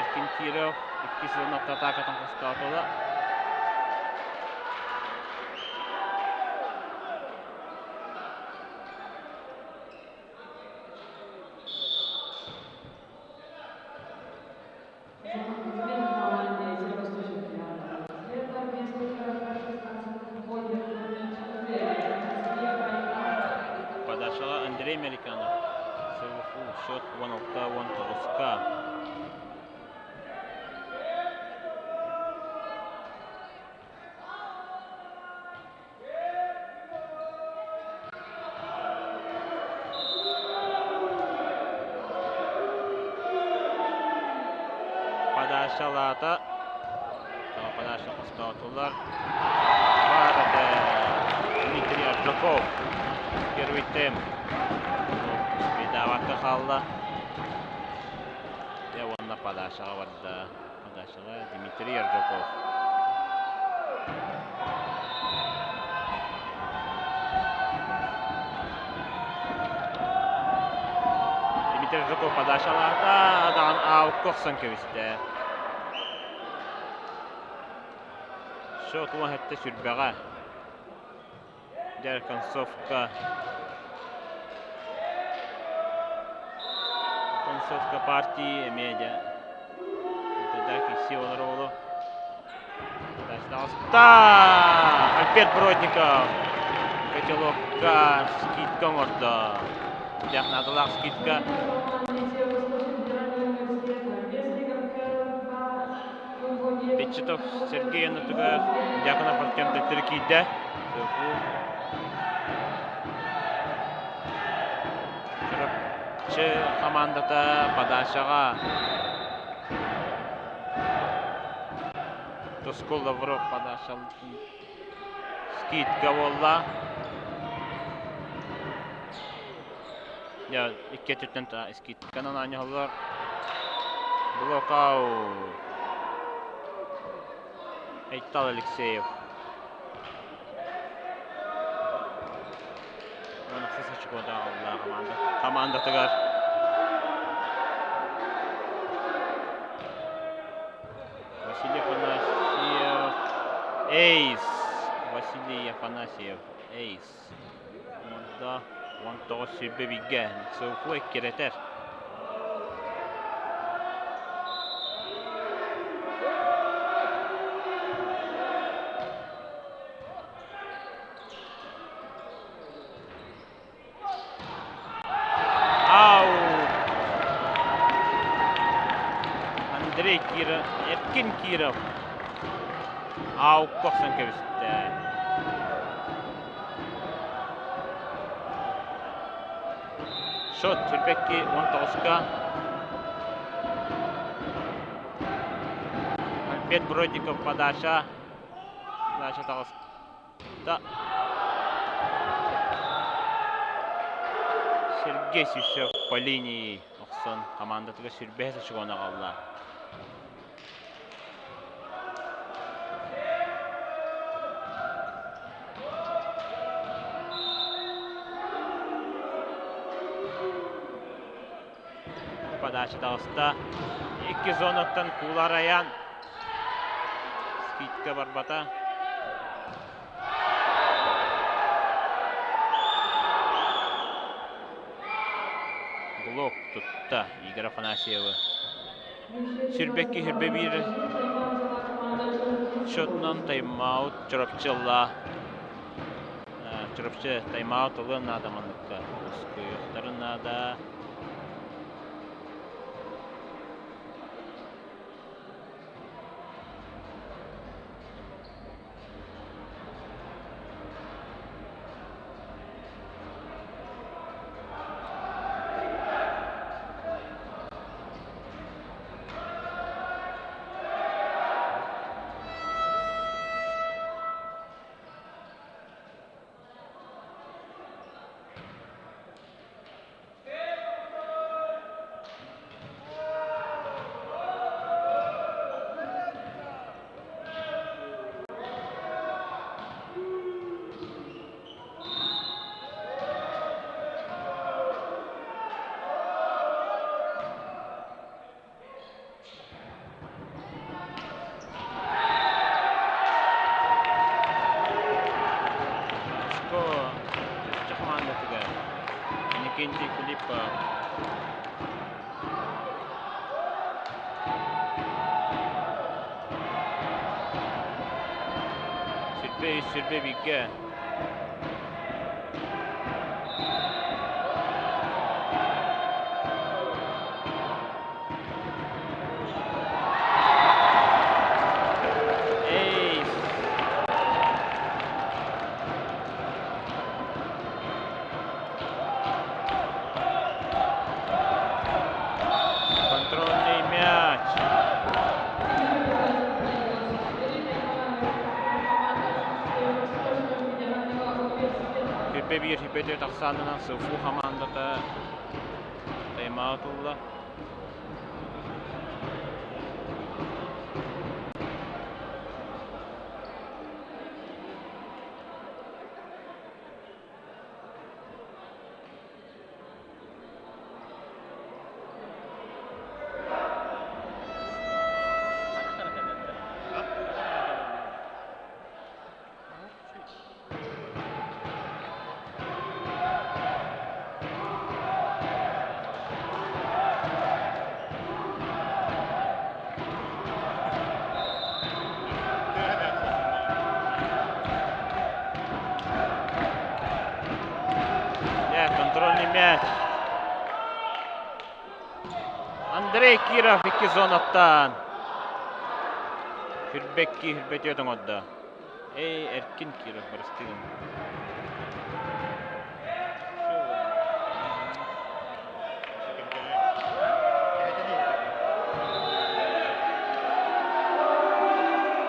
Speaker 3: Erkin Kirov, 2 nokta takatan Kostatola. Подошла Андрей Меликанов. Счет 16-19. Подачалата. Подача Костатулар. Барда Дмитрий Арджаков. Первый темп. Бедаватка халла. Я вон на подача варда. Подача Дмитрий Арджаков. Дмитрий Арджаков подачалата. Адан ауккоқсан кевисте. Счет уахетте сүрбеға. Дер концовка. Концовка партии медиа. Таки сила ролу. Альберт Бродников. Котелокка. Скидка морда. Дяхнадылақ скидка. Бечетов Сергей Анатугар. Дьяконов Артем Тактиркиде. Командата подачаға Тоскол Лавров подачал скидка болла. Я икке түттен скидканан аңы олар. Блок аут. Айтал Алексеев. Оны қысқа шығуда алды команда тығар. Василий Афанасьев. Эйс. Василий Афанасьев. Эйс. Онда 19 сүрбе биге. Софу еккеретер. Андрей Киров, Эркин Киров. Қоқсан көбісті. Шот Сүрбекке 19-қа. Альберт Бродников подача. Подача тағыста. Сергей Сюсев по линии. Оқсын командатыға Сүрбесі шығуына қалды. Подача тағыста. 2 зонаттан Кулар Аян. Скидка барбата. Блок тұтта Игорь Афанасьевы. Сүрбекке хүрбе бір шотынан тайм-аут Чоропчылла. Чоропчы тайм-аут ұлы надамандыққа. Ұскүйіқтарын нада. Иннокентий Филиппов. Сүрбе биге. Bir hipete taksanına sıfır hamandata taymaatullah. Контрольный мяч. Андрей Киров 2 зонаттан. Хүрбекки хүрбетөтің отда. Эркин Киров барыстығын.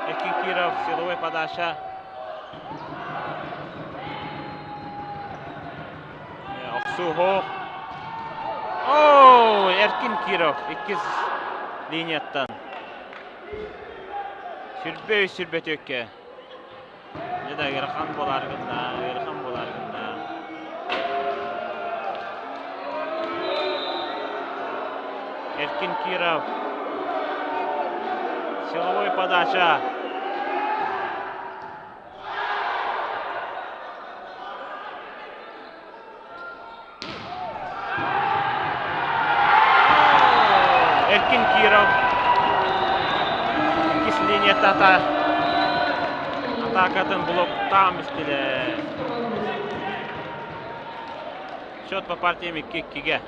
Speaker 3: Эркин Киров силовой подача. Сухо. Эркин Киров 2 Линияттан. Сүрбет өкке. Жада Ерхан боларғында. Эркин Киров. Силовой подача. Эркин Киров. Линията атакатын блоктан бістілі. Шот по партиями 2-2-ге.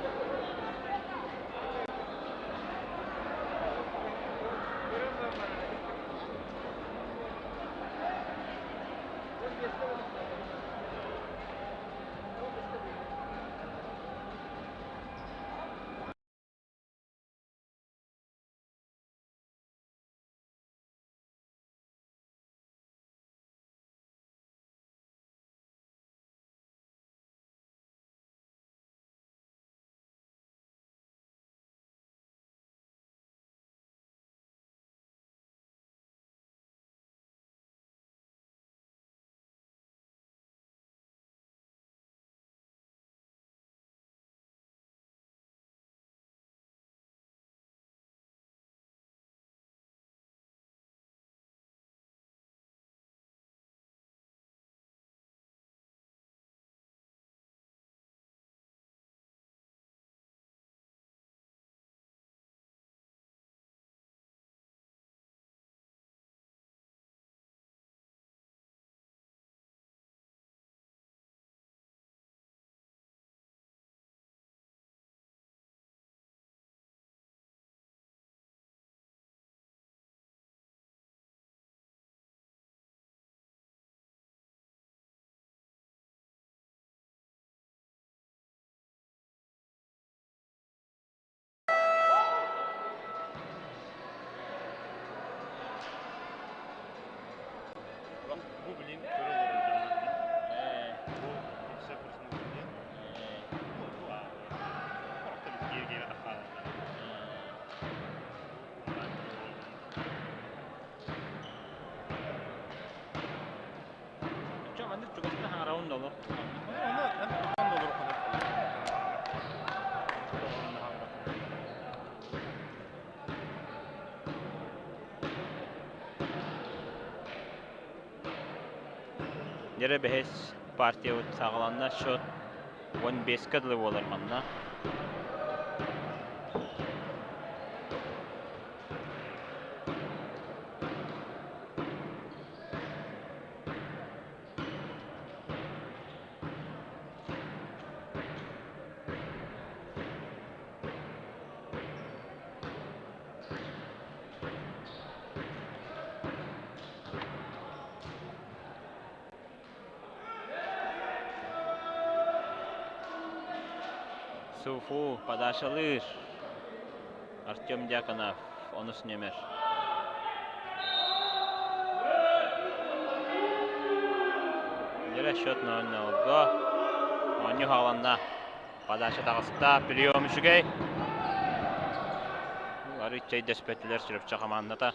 Speaker 4: Bu bilin köre olur canlar. Bu yüksek kursunu bilin. Bu orta bir geri daha.
Speaker 3: Çok andır çok aslında hangi round olur?
Speaker 4: Onu ben olur kadar.
Speaker 3: Jere behes partiya sağlanna şot 15 kadlı olur manna. Суфу подашалыр. Артем Дьяконов, 10 номер. Жere счет 0-0-го. Оню халанда подаша тагыста прием үшігей. Олар үтчей деспеттілер сүріпчі командата.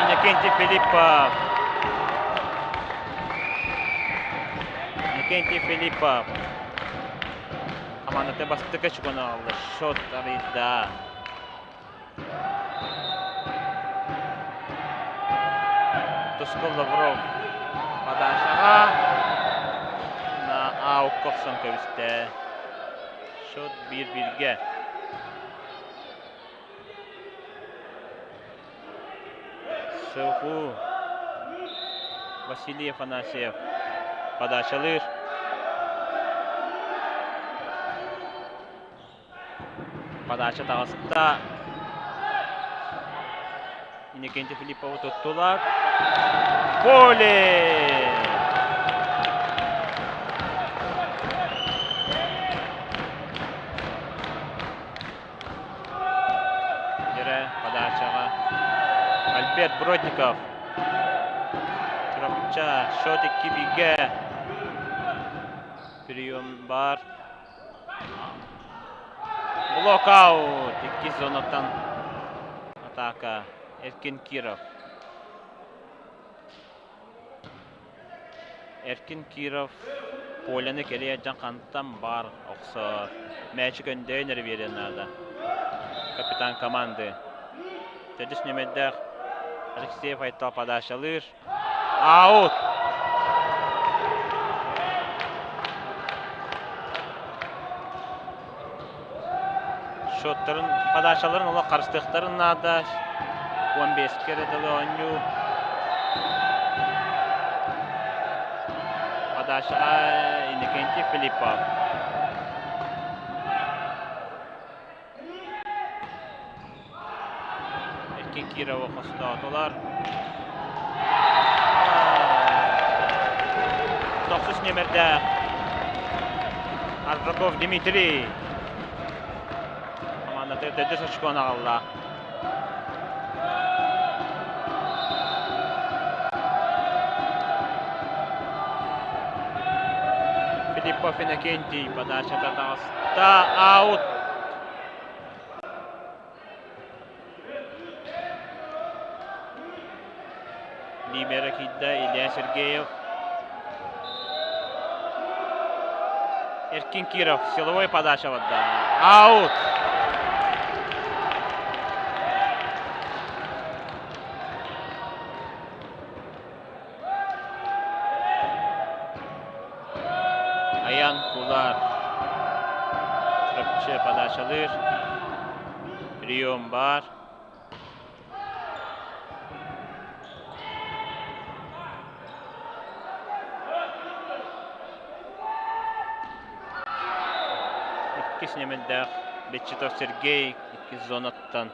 Speaker 3: Иннокентий Филиппов. Иннокентий Филиппов. Командата бастыққа шығыны алды. Шот арыйда. Тускул Лавров. Подашаға. На аук қоқсан көбісті. Шот 1-1-ге. Суфу. Василий Афанасьев. Подашалыр. Подача тағысында. Иннокентий Филиппову тұттылар. Поле! Жere подачаға. Альберт Бродников. Трапча, шот 2-1-ге. Прием бар. Блокаут. 2 зонаттан атака. Эркин Киров. Эркин Киров поляны келеяджан қанттан бар оқсор. Мәчі көндейнер берен ада. Капитан команды. Тәдіс немеддәқ Алексеев айтал подашалыр. Аут. Шоттарын подашаларын ола қарыстықтарын ада. 15 кереділі оню. Подашаға Иннокентий Филиппов. Эркин Кирова қосты атылар. 9 нөмірді Аржаков Дмитрий. Командаты Дөдіс очкон ағалла. Филиппов Иннокентий. Подача Татарста. Аут. Либера кидда Илья Сергеев. Эркин Киров. Силовой подача вода. Аут. Аян Кулар. Трапче подачалыр. Прием бар. Иккис немендәк Бетчетов Сергей 2 зонаттан.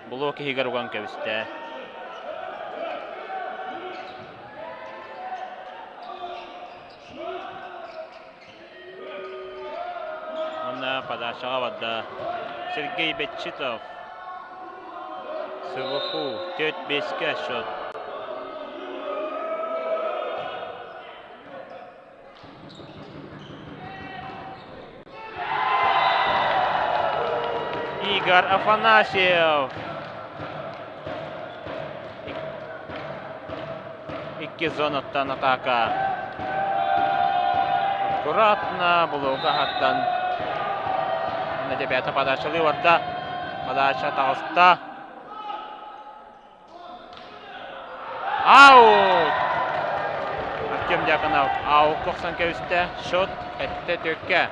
Speaker 3: Блоки хигаруган кәбісті. Подачаға вадда Сергей Бетчетов. Сығыфу 4-5-ке шот. Игорь Афанасьев. 2 зонаттан атака. Аккуратно блока хаттан. Ребята подошли вода. Подача Толста. Аут. Артем Дьяконов. Аут 90 кәвісті. Шот. Әтті төкке.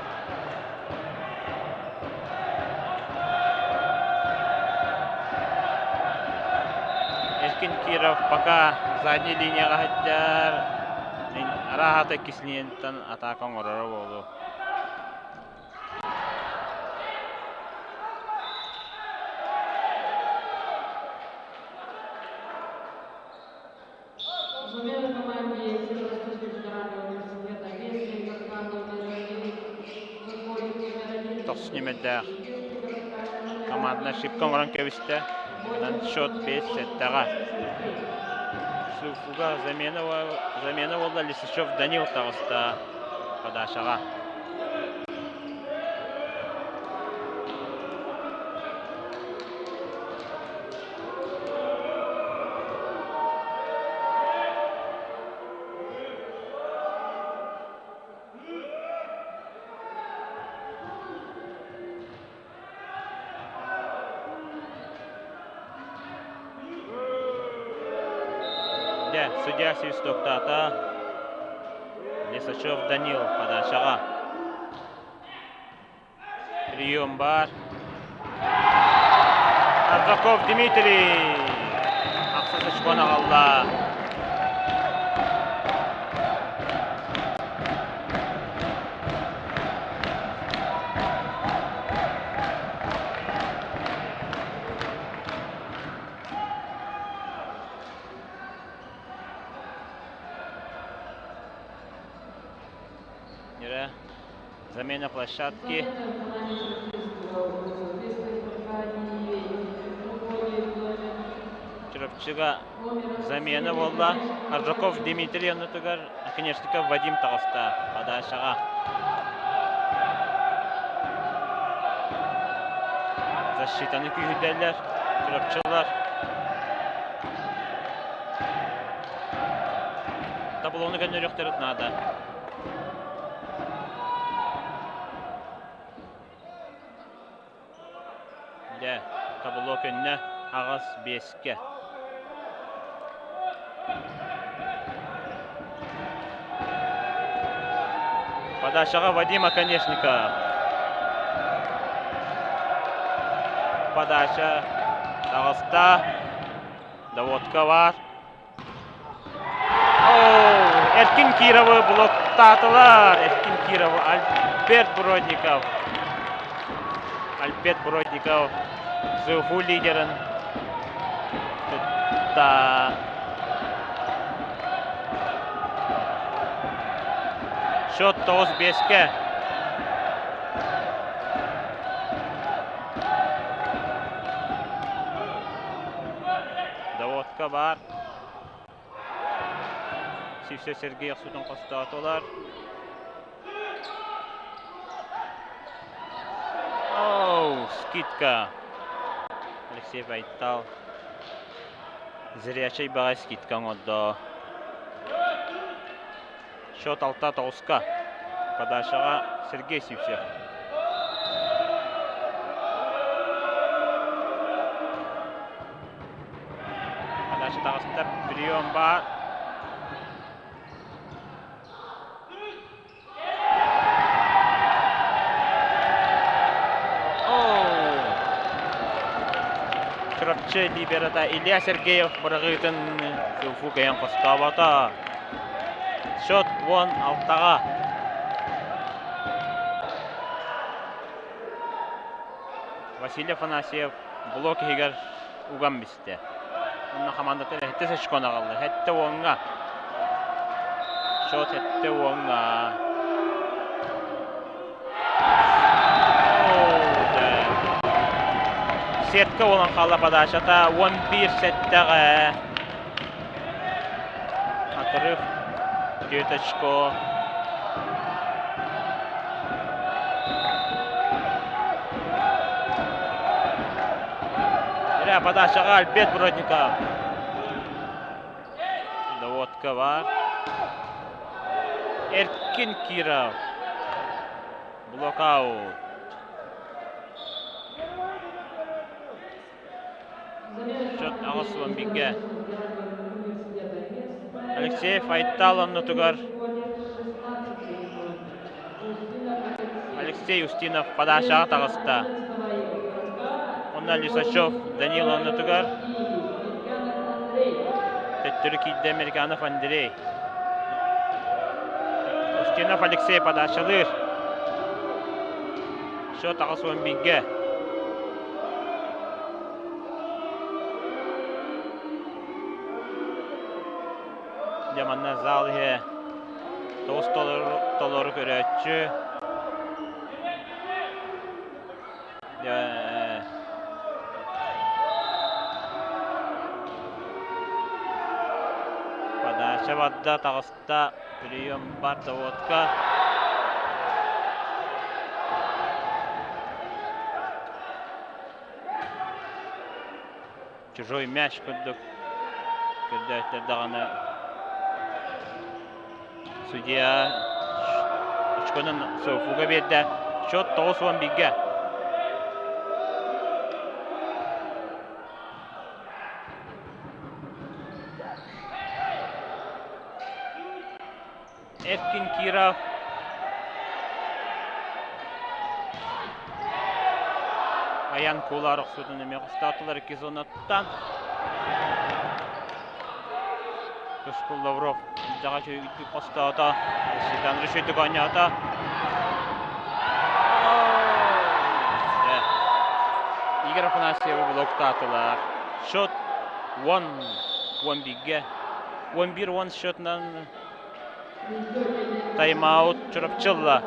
Speaker 3: Эркин Киров пока задней линияға хаттар. Рахата кисінен атакан орары болу.
Speaker 1: Замена команде Северо-Восточного федерального университета Весли, капитан номер 1, выходит номер 1.
Speaker 3: Тоқс немедді командына шипкан оран кәвісті. Шот 5-7-ға. Суфуға замена олда Лисачев Данил тағыста подашаға. Судья свистоктата. Лисачев Данил подашаға. Прием бар. Аржаков Дмитрий. Ақсыз очкон ағалла. Замена площадки. Чурапчыға замена болды. Аржаков Дмитрий Анатугар, Конечников Вадим тағыста подашаға. защитаны күйүдәлләр, чурапчылар. Таблоны гөннөрөктөрөт нада. Дә, табло көнне агас 5-ке. Подачаға Вадим Оконечников. Подача Дағыста. Даводка бар. Эркин Кировы блоктатылар. Эркин Кировы, Альберт Бродников. Альберт Бродников ЗУФУ лидерін тұтта. Шот 9-5-ке. Даводка бар. Севсе Сергей Ақсудың қостатылар. Скидка. Алексей Байтал. Зрячай бағай скидкаң отды. Шот 6-9-ка. Подашаға Сергей Севсев. Подаша тағысында прием бар. Чурапчы либерата Илья Сергеев бұрығытын ЗУФУ кәйін қостабата. Шот 10-6-ға. Василий Афанасьев блок егер уган бісті. Онна командаты әтті сәшкон ағалды. Әтті оңға. Шот әтті оңға. Сетка olan қала подачата 11-7-ға. Отрыв 9 очко. Подачаға Альберт Бродников. Даводка бар. Эркин Киров. Блокаут. Шот ағыс 11-ге. Алексеев Айтал онны тугар. Алексей Устинов подачаға тағыста. Онна Лисачев Данил онны тугар. Тәттүрі кейді Американов Андрей. Устинов Алексей подачалыр. Шот ағыс 11-ге. Деманна залыге 9 толору көрәтші. Подача бадда тағыста прием бар Даводка. Чужой мяч күрдік. Күрдәттерді судья очконын ЗУФУға берді. Шот 9-11-ге. Эркин Киров. Аян Куларық судын әме қыстатылар 2 зонаттан. Тушкул Лавров жаға жүйді қостата. Сидан Рүшеті қанята. Игорь Афанасьев блоктатылар. Шот 10-11-ге. 11-10 шотынан тайм-аут Чурапчылла.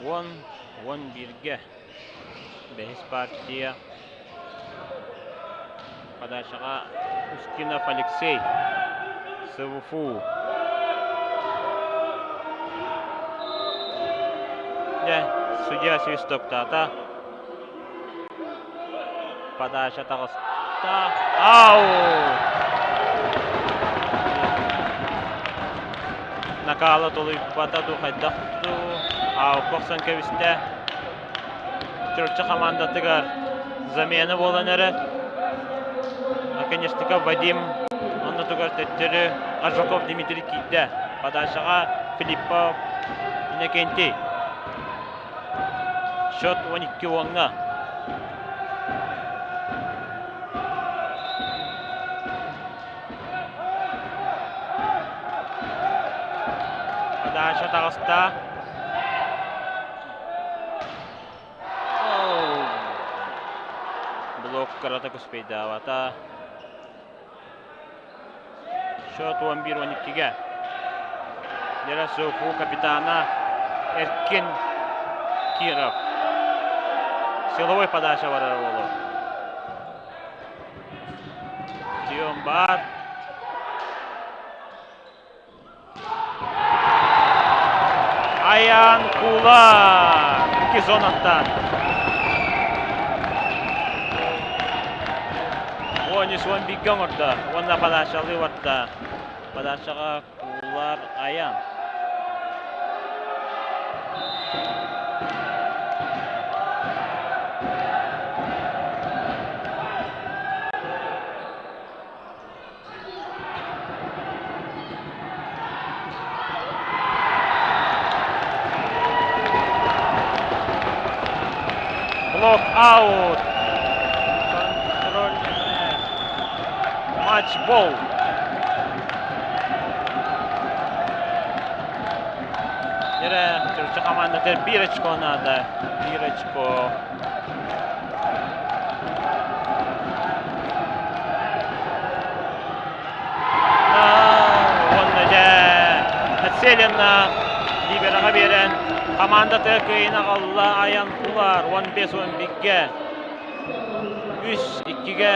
Speaker 3: 11-ге. Бәйіс партия. Подачаға Устинов Алексей. СВФУ. Судья свистоктата. Подача тағыста. Аут! Накалы толып батаду қайдақту. Ау, қоқсан кәвісті. Түртші командатыгар замена болан әрі. Конечно, Вадим, он тугар тәттері Ажуков Дмитрий Кидді. Подачаға Филиппов Иннокентий. Счет 12-10. Подача тағыста. Блок карата күспейді авата. Счет 11-12-ге. Дерасуфу капитана Эркин Киров. Силовой подача бар олу. Прием бар. Аян Кулар. 2 зонаттан. Онис Уамбиган орда. Онна подачалы орда. Подачаға Кулар Аян. Блок аут. Контрольный матч-бол. Түркчі команда 1 очко надо. 1 очко. Онда нацеленно Либераға берен. Команда тәкейіна қалла Аян Кулар 15-11-ге. 3-2-ге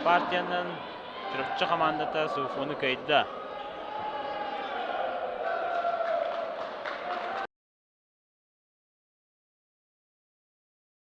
Speaker 3: партияның түркчі командаты СВФУны көйді.